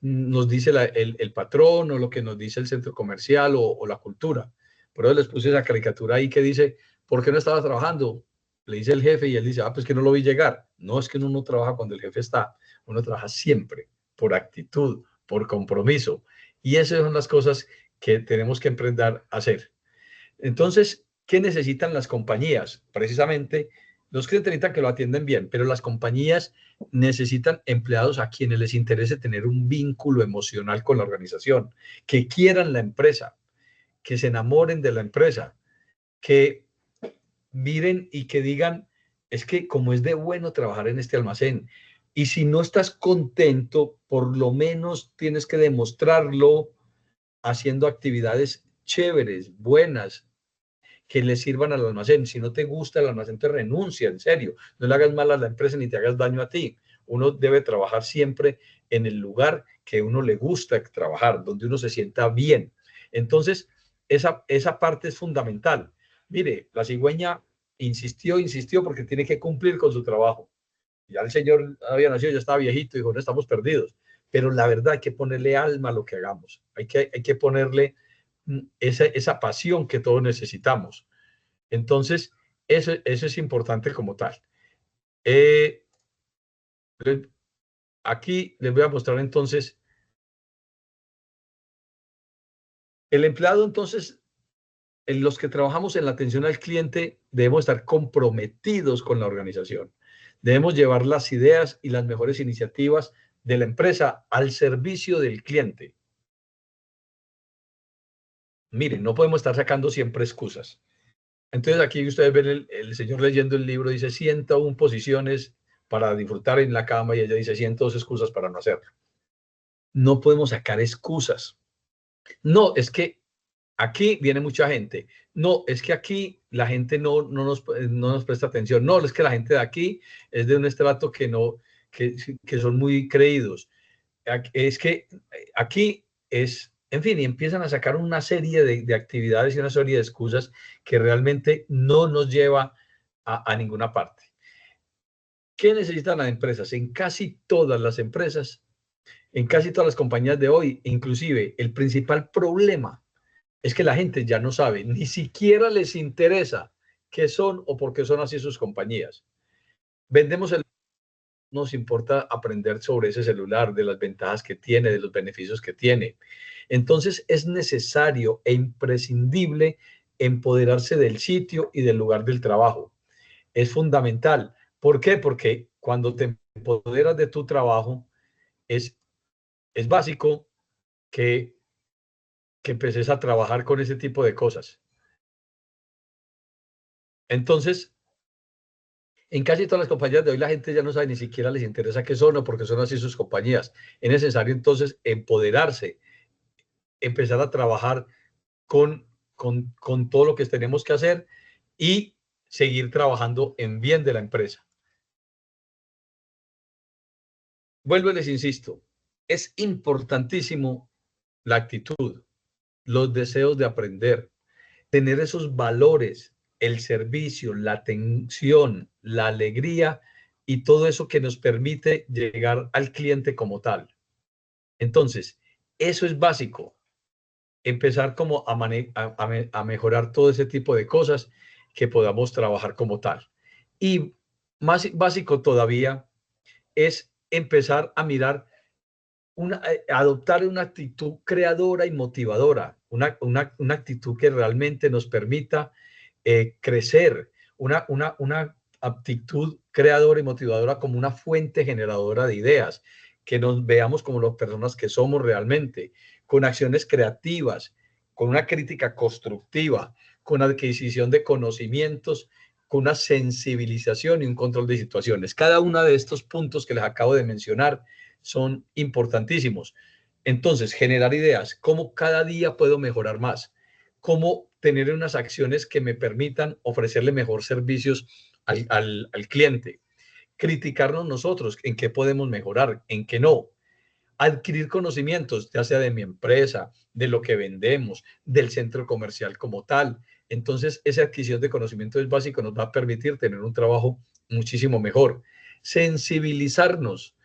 nos dice el patrón o lo que nos dice el centro comercial o la cultura. Por eso les puse esa caricatura ahí que dice, ¿por qué no estaba trabajando? Le dice el jefe y él dice, pues que no lo vi llegar. No, es que uno no trabaja cuando el jefe está, uno trabaja siempre por actitud, por compromiso. Y esas son las cosas que tenemos que emprender a hacer. Entonces, ¿qué necesitan las compañías? Precisamente, los clientes necesitan que lo atienden bien, pero las compañías necesitan empleados a quienes les interese tener un vínculo emocional con la organización, que quieran la empresa, que se enamoren de la empresa, que miren y que digan, es que como es de bueno trabajar en este almacén, y si no estás contento, por lo menos tienes que demostrarlo haciendo actividades chéveres, buenas, que le sirvan al almacén. Si no te gusta el almacén, te renuncia, en serio. No le hagas mal a la empresa ni te hagas daño a ti. Uno debe trabajar siempre en el lugar que uno le gusta trabajar, donde uno se sienta bien. Entonces, esa parte es fundamental. Mire, la cigüeña insistió porque tiene que cumplir con su trabajo. Ya el señor había nacido, ya estaba viejito, dijo, no estamos perdidos. Pero la verdad hay que ponerle alma a lo que hagamos. Hay que ponerle esa pasión que todos necesitamos. Entonces, eso es importante como tal. Eh, Aquí les voy a mostrar entonces, el empleado entonces, en los que trabajamos en la atención al cliente, debemos estar comprometidos con la organización. Debemos llevar las ideas y las mejores iniciativas de la empresa al servicio del cliente. Miren, no podemos estar sacando siempre excusas. Entonces aquí ustedes ven el señor leyendo el libro, dice 101 posiciones para disfrutar en la cama y ella dice 102 excusas para no hacerlo. No podemos sacar excusas. No, es que aquí viene mucha gente. No, es que aquí la gente no nos presta atención. No, es que la gente de aquí es de un estrato que son muy creídos. Es que aquí es, en fin, y empiezan a sacar una serie de actividades y una serie de excusas que realmente no nos lleva a ninguna parte. ¿Qué necesitan las empresas? En casi todas las empresas, en casi todas las compañías de hoy, inclusive el principal problema es que la gente ya no sabe, ni siquiera les interesa qué son o por qué son así sus compañías. Vendemos el nos importa aprender sobre ese celular, de las ventajas que tiene, de los beneficios que tiene. Entonces es necesario e imprescindible empoderarse del sitio y del lugar del trabajo. Es fundamental. ¿Por qué? Porque cuando te empoderas de tu trabajo, es, es básico que empeces a trabajar con ese tipo de cosas. Entonces, en casi todas las compañías de hoy la gente ya no sabe ni siquiera les interesa qué son o por qué son así sus compañías. Es necesario entonces empoderarse, empezar a trabajar con todo lo que tenemos que hacer y seguir trabajando en bien de la empresa. Vuelvo y les insisto, es importantísimo la actitud, los deseos de aprender, tener esos valores, el servicio, la atención, la alegría y todo eso que nos permite llegar al cliente como tal. Entonces, eso es básico, empezar como a mejorar todo ese tipo de cosas que podamos trabajar como tal. Y más básico todavía es empezar a mirar, adoptar una actitud creadora y motivadora, una actitud que realmente nos permita crecer, una actitud creadora y motivadora como una fuente generadora de ideas, que nos veamos como las personas que somos realmente, con acciones creativas, con una crítica constructiva, con adquisición de conocimientos, con una sensibilización y un control de situaciones. Cada uno de estos puntos que les acabo de mencionar son importantísimos. Entonces, generar ideas, cómo cada día puedo mejorar más, cómo tener unas acciones que me permitan ofrecerle mejor servicios al cliente, criticarnos nosotros, en qué podemos mejorar, en qué no, adquirir conocimientos, ya sea de mi empresa, de lo que vendemos, del centro comercial como tal. Entonces, esa adquisición de conocimiento es básico, nos va a permitir tener un trabajo muchísimo mejor. Sensibilizarnos,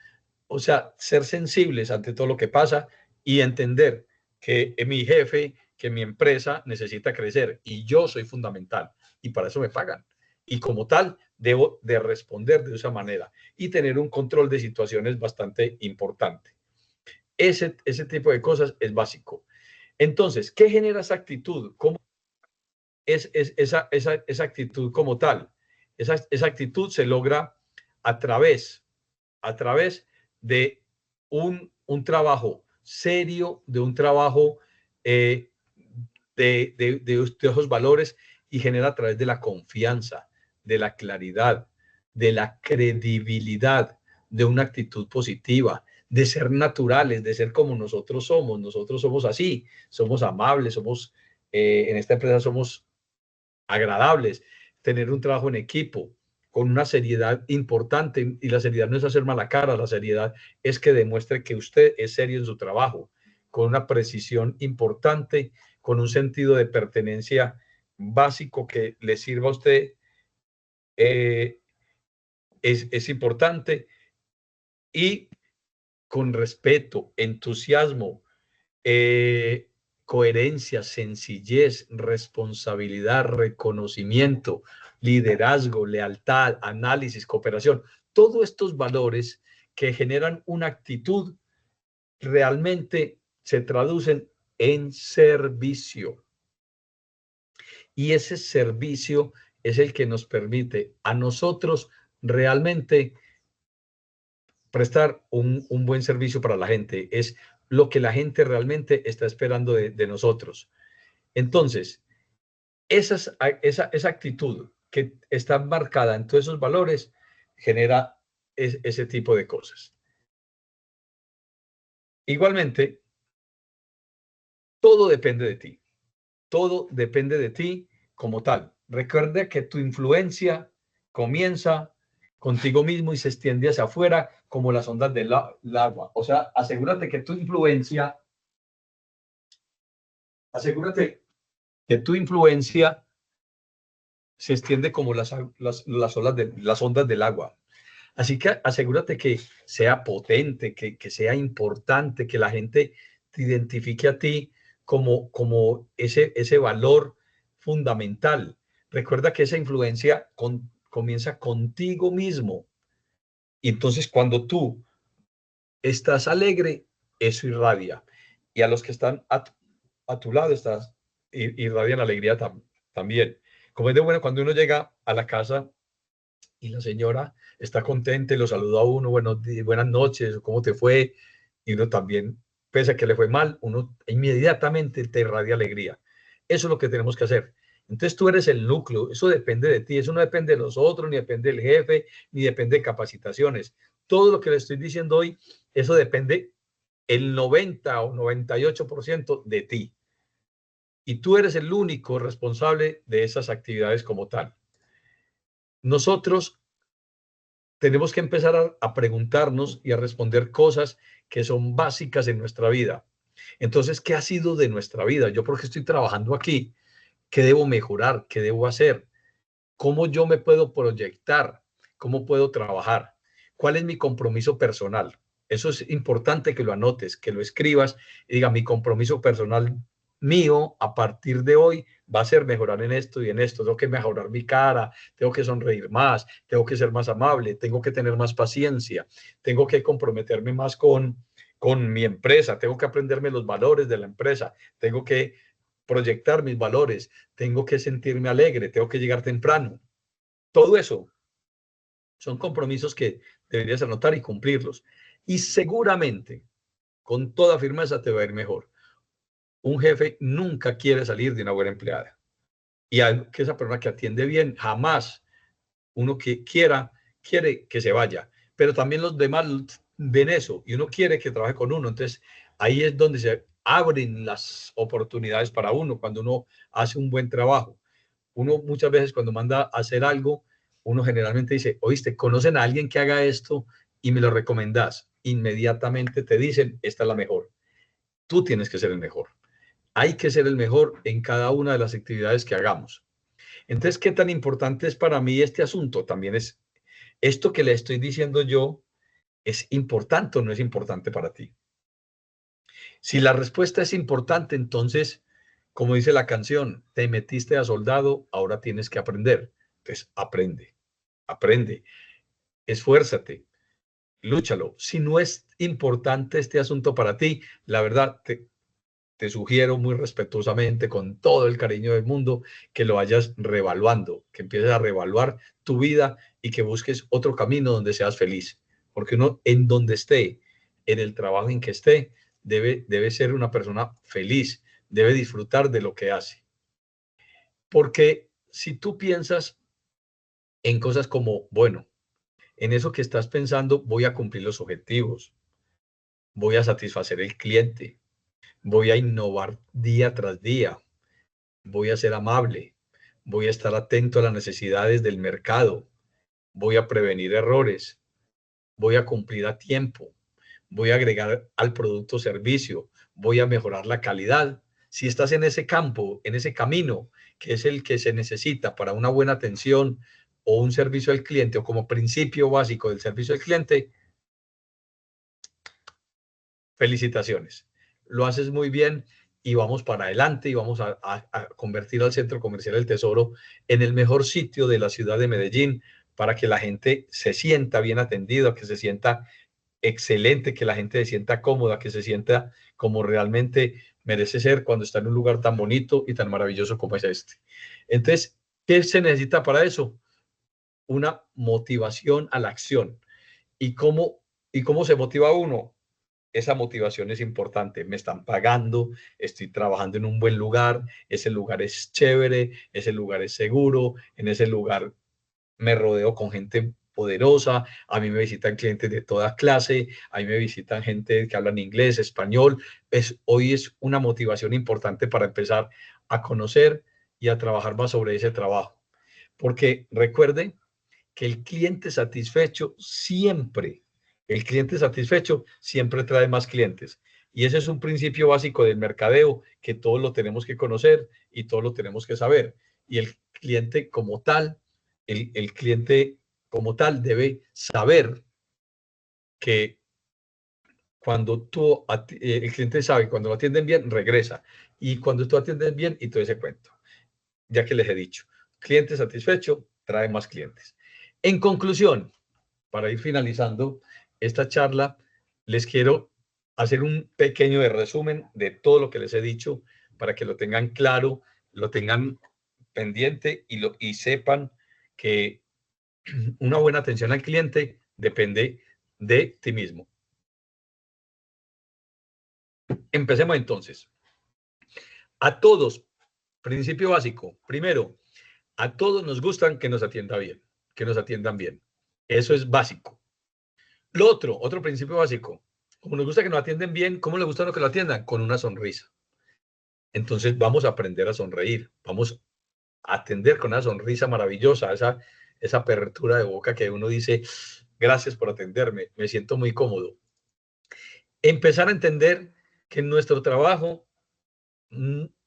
o sea, ser sensibles ante todo lo que pasa y entender que mi jefe, que mi empresa necesita crecer y yo soy fundamental y para eso me pagan. Y como tal, debo de responder de esa manera y tener un control de situaciones bastante importante. Ese tipo de cosas es básico. Entonces, ¿qué genera esa actitud? ¿Cómo es esa actitud como tal? Esa actitud se logra a a través de un trabajo serio, de un trabajo de esos valores y genera a través de la confianza, de la claridad, de la credibilidad, de una actitud positiva, de ser naturales, de ser como nosotros somos así, somos amables, en esta empresa somos agradables, tener un trabajo en equipo con una seriedad importante, y la seriedad no es hacer mala cara, la seriedad es que demuestre que usted es serio en su trabajo, con una precisión importante, con un sentido de pertenencia básico que le sirva a usted, eh, es importante, y con respeto, entusiasmo, eh, coherencia, sencillez, responsabilidad, reconocimiento, liderazgo, lealtad, análisis, cooperación, todos estos valores que generan una actitud realmente se traducen en servicio. Y ese servicio es el que nos permite a nosotros realmente prestar un buen servicio para la gente. Es lo que la gente realmente está esperando de nosotros. Entonces, esa actitud que está marcada en todos esos valores genera ese tipo de cosas. Igualmente, todo depende de ti. Todo depende de ti como tal. Recuerda que tu influencia comienza contigo mismo y se extiende hacia afuera como las ondas del agua. O sea, asegúrate que tu influencia se extiende como las ondas del agua. Así que asegúrate que sea potente, que sea importante, que la gente te identifique a ti como ese valor fundamental. Recuerda que esa influencia comienza contigo mismo. Y entonces cuando tú estás alegre, eso irradia. Y a los que están a tu lado irradian alegría también. Como es de bueno cuando uno llega a la casa y la señora está contenta y lo saluda a uno, buenas noches, ¿cómo te fue? Y uno también, pese a que le fue mal, uno inmediatamente te irradia alegría. Eso es lo que tenemos que hacer. Entonces tú eres el núcleo, eso depende de ti, eso no depende de nosotros, ni depende del jefe, ni depende de capacitaciones. Todo lo que le estoy diciendo hoy, eso depende el 90 o 98% de ti. Y tú eres el único responsable de esas actividades como tal. Nosotros tenemos que empezar a preguntarnos y a responder cosas que son básicas en nuestra vida. Entonces, ¿qué ha sido de nuestra vida? ¿Yo por qué estoy trabajando aquí? ¿Qué debo mejorar? ¿Qué debo hacer? ¿Cómo yo me puedo proyectar? ¿Cómo puedo trabajar? ¿Cuál es mi compromiso personal? Eso es importante que lo anotes, que lo escribas y diga, mi compromiso personal mío a partir de hoy va a ser mejorar en esto y en esto. Tengo que mejorar mi cara, tengo que sonreír más, tengo que ser más amable, tengo que tener más paciencia, tengo que comprometerme más con mi empresa, tengo que aprenderme los valores de la empresa, tengo que proyectar mis valores, tengo que sentirme alegre, tengo que llegar temprano. Todo eso son compromisos que deberías anotar y cumplirlos. Y seguramente, con toda firmeza, te va a ir mejor. Un jefe nunca quiere salir de una buena empleada. Y que esa persona que atiende bien, jamás uno que quiere que se vaya. Pero también los demás ven eso y uno quiere que trabaje con uno. Entonces, ahí es donde se abren las oportunidades para uno, cuando uno hace un buen trabajo. Uno muchas veces cuando manda a hacer algo, uno generalmente dice, oíste, ¿conocen a alguien que haga esto y me lo recomendás? Inmediatamente te dicen, esta es la mejor. Tú tienes que ser el mejor. Hay que ser el mejor en cada una de las actividades que hagamos. Entonces, ¿qué tan importante es para mí este asunto? También es esto que le estoy diciendo yo, ¿es importante o no es importante para ti? Si la respuesta es importante, entonces, como dice la canción, te metiste a soldado, ahora tienes que aprender. Entonces, aprende, esfuérzate, lúchalo. Si no es importante este asunto para ti, la verdad, te sugiero muy respetuosamente, con todo el cariño del mundo, que lo vayas reevaluando, que empieces a reevaluar tu vida y que busques otro camino donde seas feliz. Porque uno, en donde esté, en el trabajo en que esté, debe ser una persona feliz, debe disfrutar de lo que hace. Porque si tú piensas en cosas como, bueno, en eso que estás pensando, voy a cumplir los objetivos, voy a satisfacer el cliente, voy a innovar día tras día, voy a ser amable, voy a estar atento a las necesidades del mercado, voy a prevenir errores, voy a cumplir a tiempo, voy a agregar al producto o servicio, voy a mejorar la calidad. Si estás en ese campo, en ese camino, que es el que se necesita para una buena atención o un servicio al cliente, o como principio básico del servicio al cliente, felicitaciones. Lo haces muy bien y vamos para adelante y vamos a convertir al Centro Comercial El Tesoro en el mejor sitio de la ciudad de Medellín para que la gente se sienta bien atendida, que se sienta excelente, que la gente se sienta cómoda, que se sienta como realmente merece ser cuando está en un lugar tan bonito y tan maravilloso como es este. Entonces, ¿qué se necesita para eso? Una motivación a la acción. ¿Y cómo se motiva uno? esa motivación es importante. Me están pagando, estoy trabajando en un buen lugar, ese lugar es chévere, ese lugar es seguro, en ese lugar me rodeo con gente poderosa, a mí me visitan clientes de toda clase, a mí me visitan gente que hablan inglés, español. Hoy es una motivación importante para empezar a conocer y a trabajar más sobre ese trabajo. Porque recuerde que el cliente satisfecho siempre trae más clientes. Y ese es un principio básico del mercadeo que todos lo tenemos que conocer y todos lo tenemos que saber. Y el cliente como tal, el cliente como tal debe saber que el cliente sabe que cuando lo atienden bien, regresa. Y cuando tú atiendes bien, y todo ese cuento. Ya que les he dicho, cliente satisfecho trae más clientes. En conclusión, para ir finalizando esta charla, les quiero hacer un pequeño resumen de todo lo que les he dicho para que lo tengan claro, lo tengan pendiente y sepan que una buena atención al cliente depende de ti mismo. Empecemos entonces. A todos, principio básico, primero, a todos nos gustan que nos atiendan bien, que nos atiendan bien. Eso es básico. Lo otro principio básico, como nos gusta que nos atienden bien, ¿cómo les gusta que lo atiendan? Con una sonrisa. Entonces vamos a aprender a sonreír, vamos a atender con una sonrisa maravillosa, esa apertura de boca que uno dice, gracias por atenderme, me siento muy cómodo. Empezar a entender que nuestro trabajo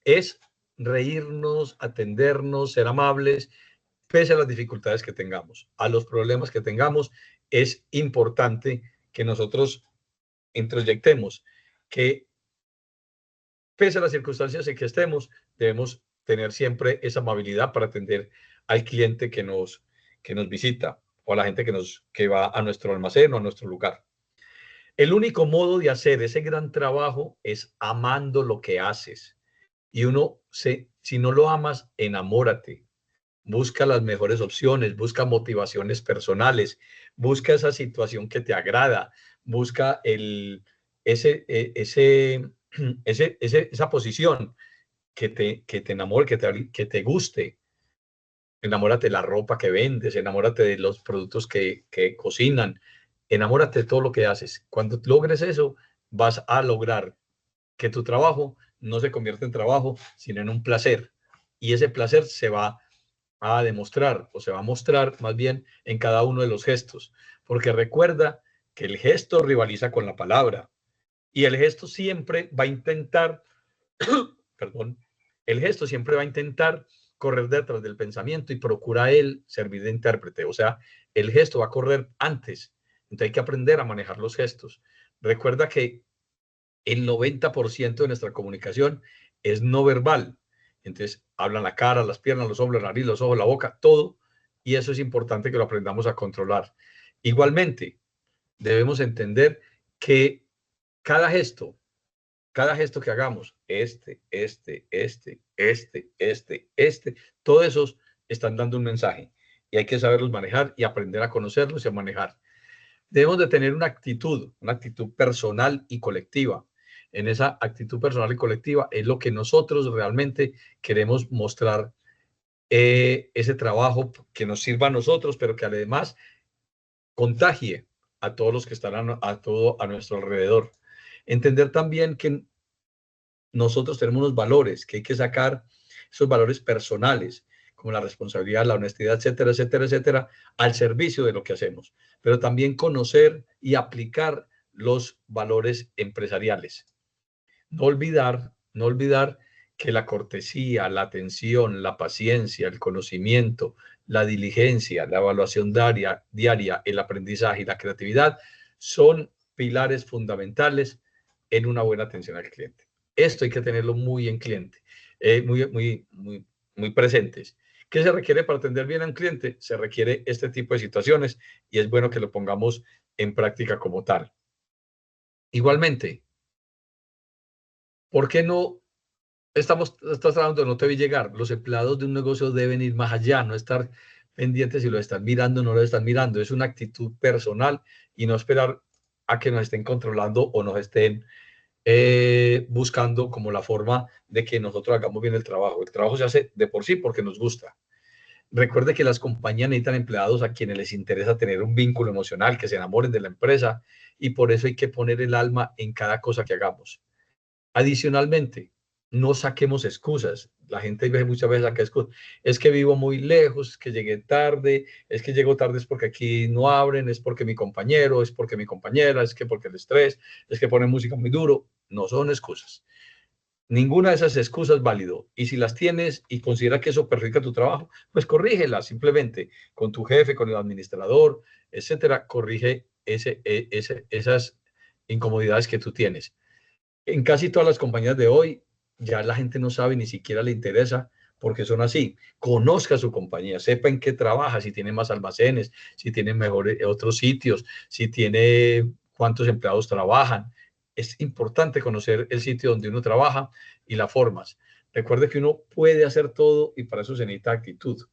es reírnos, atendernos, ser amables, pese a las dificultades que tengamos, a los problemas que tengamos, es importante que nosotros introyectemos que pese a las circunstancias en que estemos, debemos tener siempre esa amabilidad para atender al cliente que nos visita o a la gente que va a nuestro almacén o a nuestro lugar. El único modo de hacer ese gran trabajo es amando lo que haces. Y si no lo amas, enamórate. Busca las mejores opciones, busca motivaciones personales, busca esa situación que te agrada, busca esa posición que te enamore, que te guste. Enamórate de la ropa que vendes, enamórate de los productos que cocinan, enamórate de todo lo que haces. Cuando logres eso, vas a lograr que tu trabajo no se convierta en trabajo, sino en un placer. Y ese placer se va a demostrar o se va a mostrar más bien en cada uno de los gestos. Porque recuerda que el gesto rivaliza con la palabra y el gesto siempre va a intentar, perdón, el gesto siempre va a intentar correr detrás del pensamiento y procura él servir de intérprete. O sea, el gesto va a correr antes. Entonces hay que aprender a manejar los gestos. Recuerda que el 90% de nuestra comunicación es no verbal. Entonces, hablan la cara, las piernas, los hombros, la nariz, los ojos, la boca, todo. Y eso es importante que lo aprendamos a controlar. Igualmente, debemos entender que cada gesto que hagamos, todos esos están dando un mensaje y hay que saberlos manejar y aprender a conocerlos y a manejar. Debemos de tener una actitud personal y colectiva. En esa actitud personal y colectiva es lo que nosotros realmente queremos mostrar, ese trabajo que nos sirva a nosotros, pero que además contagie a todos los que están a nuestro alrededor. Entender también que nosotros tenemos unos valores, que hay que sacar esos valores personales, como la responsabilidad, la honestidad, etcétera, etcétera, etcétera, al servicio de lo que hacemos, pero también conocer y aplicar los valores empresariales. No olvidar que la cortesía, la atención, la paciencia, el conocimiento, la diligencia, la evaluación diaria, el aprendizaje y la creatividad son pilares fundamentales en una buena atención al cliente. Esto hay que tenerlo muy en cliente, muy presentes. ¿Qué se requiere para atender bien a un cliente? Se requiere este tipo de situaciones y es bueno que lo pongamos en práctica como tal. Igualmente, ¿por qué no estás trabajando, no te vi llegar? Los empleados de un negocio deben ir más allá, no estar pendientes si lo están mirando o no lo están mirando. Es una actitud personal y no esperar a que nos estén controlando o nos estén buscando como la forma de que nosotros hagamos bien el trabajo. El trabajo se hace de por sí porque nos gusta. Recuerde que las compañías necesitan empleados a quienes les interesa tener un vínculo emocional, que se enamoren de la empresa, y por eso hay que poner el alma en cada cosa que hagamos. Adicionalmente, no saquemos excusas. La gente muchas veces saca excusas. Es que vivo muy lejos, es que llegué tarde, es que llego tarde es porque aquí no abren, es porque mi compañero, es porque mi compañera, es que porque el estrés, es que ponen música muy duro. No son excusas. Ninguna de esas excusas es válido. Y si las tienes y considera que eso perjudica tu trabajo, pues corrígelas simplemente con tu jefe, con el administrador, etcétera. Corrige esas incomodidades que tú tienes. En casi todas las compañías de hoy, ya la gente no sabe, ni siquiera le interesa, porque son así. Conozca su compañía, sepa en qué trabaja, si tiene más almacenes, si tiene mejores otros sitios, si tiene cuántos empleados trabajan. Es importante conocer el sitio donde uno trabaja y las formas. Recuerde que uno puede hacer todo y para eso se necesita actitud.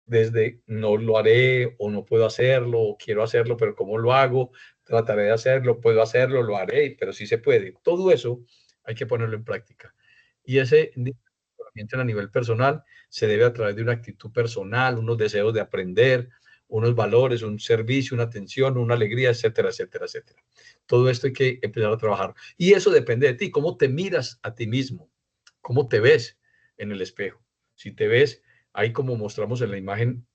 Desde no lo haré o no puedo hacerlo o quiero hacerlo, pero ¿cómo lo hago? Trataré de hacerlo, puedo hacerlo, lo haré, pero sí se puede. Todo eso hay que ponerlo en práctica. Y ese mejoramiento a nivel personal se debe a través de una actitud personal, unos deseos de aprender, unos valores, un servicio, una atención, una alegría, etcétera, etcétera, etcétera. Todo esto hay que empezar a trabajar. Y eso depende de ti, cómo te miras a ti mismo, cómo te ves en el espejo. Si te ves ahí como mostramos en la imagen,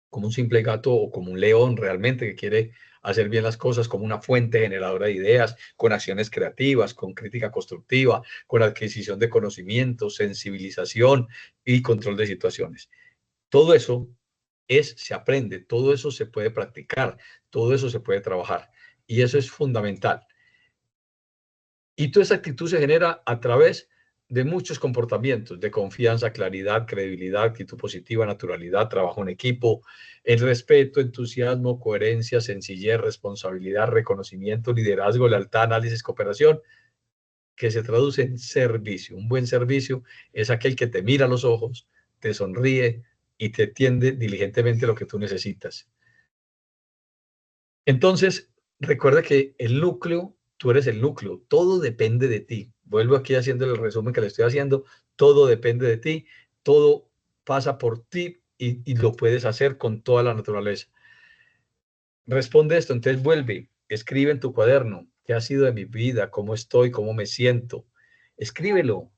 como un simple gato o como un león realmente que quiere hacer bien las cosas, como una fuente generadora de ideas, con acciones creativas, con crítica constructiva, con adquisición de conocimientos, sensibilización y control de situaciones. Todo eso se aprende, todo eso se puede practicar, todo eso se puede trabajar y eso es fundamental. Y toda esa actitud se genera a través de muchos comportamientos, de confianza, claridad, credibilidad, actitud positiva, naturalidad, trabajo en equipo, el respeto, entusiasmo, coherencia, sencillez, responsabilidad, reconocimiento, liderazgo, lealtad, análisis, cooperación, que se traduce en servicio. Un buen servicio es aquel que te mira a los ojos, te sonríe y te atiende diligentemente lo que tú necesitas. Entonces, recuerda que el núcleo, tú eres el núcleo, todo depende de ti. Vuelvo aquí haciendo el resumen que le estoy haciendo, todo depende de ti, todo pasa por ti y lo puedes hacer con toda la naturaleza. Responde esto, entonces vuelve, escribe en tu cuaderno, ¿qué ha sido de mi vida? ¿Cómo estoy? ¿Cómo me siento? Escríbelo.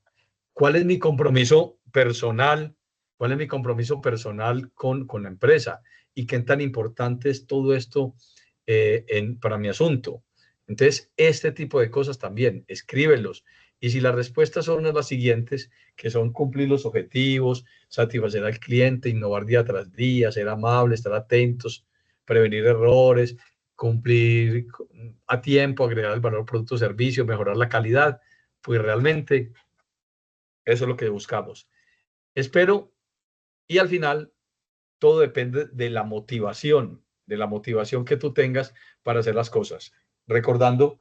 ¿Cuál es mi compromiso personal? ¿Cuál es mi compromiso personal con la empresa? ¿Y qué tan importante es todo esto para mi asunto? Entonces, este tipo de cosas también, escríbelos. Y si las respuestas son las siguientes, que son cumplir los objetivos, satisfacer al cliente, innovar día tras día, ser amable, estar atentos, prevenir errores, cumplir a tiempo, agregar el valor producto o servicio, mejorar la calidad, pues realmente eso es lo que buscamos. Espero, y al final, todo depende de la motivación que tú tengas para hacer las cosas. Recordando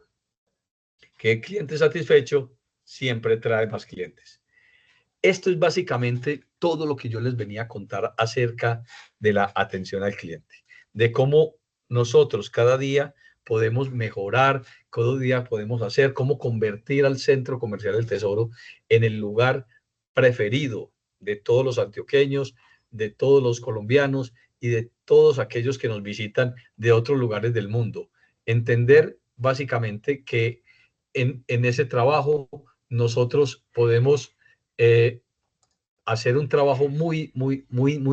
que el cliente satisfecho siempre trae más clientes. Esto es básicamente todo lo que yo les venía a contar acerca de la atención al cliente, de cómo nosotros cada día podemos mejorar, cada día podemos hacer, cómo convertir al Centro Comercial del Tesoro en el lugar preferido de todos los antioqueños, de todos los colombianos y de todos aquellos que nos visitan de otros lugares del mundo. Entender básicamente que en ese trabajo nosotros podemos hacer un trabajo muy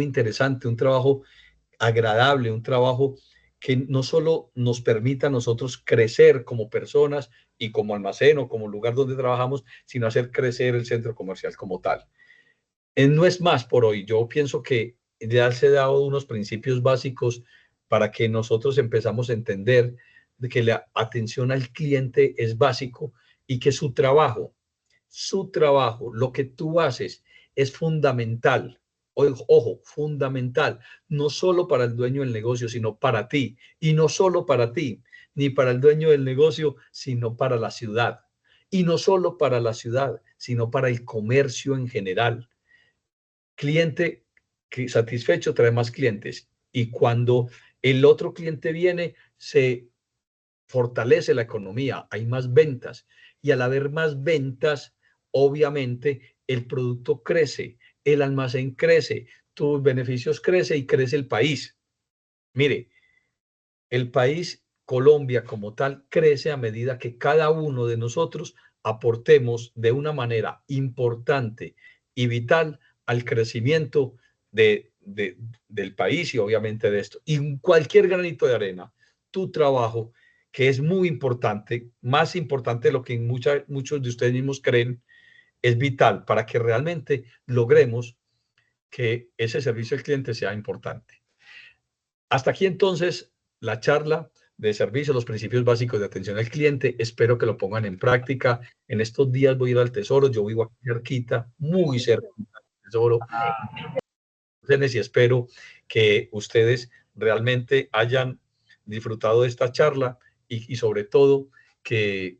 interesante, un trabajo agradable, un trabajo que no solo nos permita a nosotros crecer como personas y como almacén o como lugar donde trabajamos, sino hacer crecer el centro comercial como tal. No es más por hoy. Yo pienso que ya se han dado unos principios básicos para que nosotros empezamos a entender de que la atención al cliente es básico y que su trabajo, lo que tú haces es fundamental. Ojo, fundamental, no solo para el dueño del negocio, sino para ti. Y no solo para ti, ni para el dueño del negocio, sino para la ciudad. Y no solo para la ciudad, sino para el comercio en general. Cliente satisfecho trae más clientes. Y cuando el otro cliente viene, se fortalece la economía, hay más ventas y al haber más ventas, obviamente el producto crece, el almacén crece, tus beneficios crece y crece el país. Mire, el país, Colombia como tal, crece a medida que cada uno de nosotros aportemos de una manera importante y vital al crecimiento del país y obviamente de esto. Y cualquier granito de arena, tu trabajo, que es muy importante, más importante de lo que muchos de ustedes mismos creen, es vital para que realmente logremos que ese servicio al cliente sea importante. Hasta aquí entonces la charla de servicio, los principios básicos de atención al cliente. Espero que lo pongan en práctica. En estos días voy a ir al Tesoro. Yo vivo aquí cerquita, muy cerquita del Tesoro. Y espero que ustedes realmente hayan disfrutado de esta charla y sobre todo que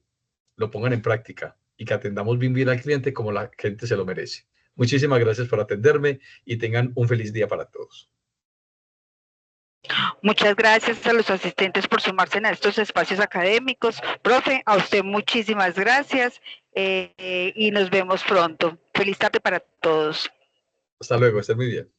lo pongan en práctica y que atendamos bien al cliente como la gente se lo merece. Muchísimas gracias por atenderme y tengan un feliz día para todos. Muchas gracias a los asistentes por sumarse a estos espacios académicos. Profe, a usted muchísimas gracias y nos vemos pronto. Feliz tarde para todos. Hasta luego, estén muy bien.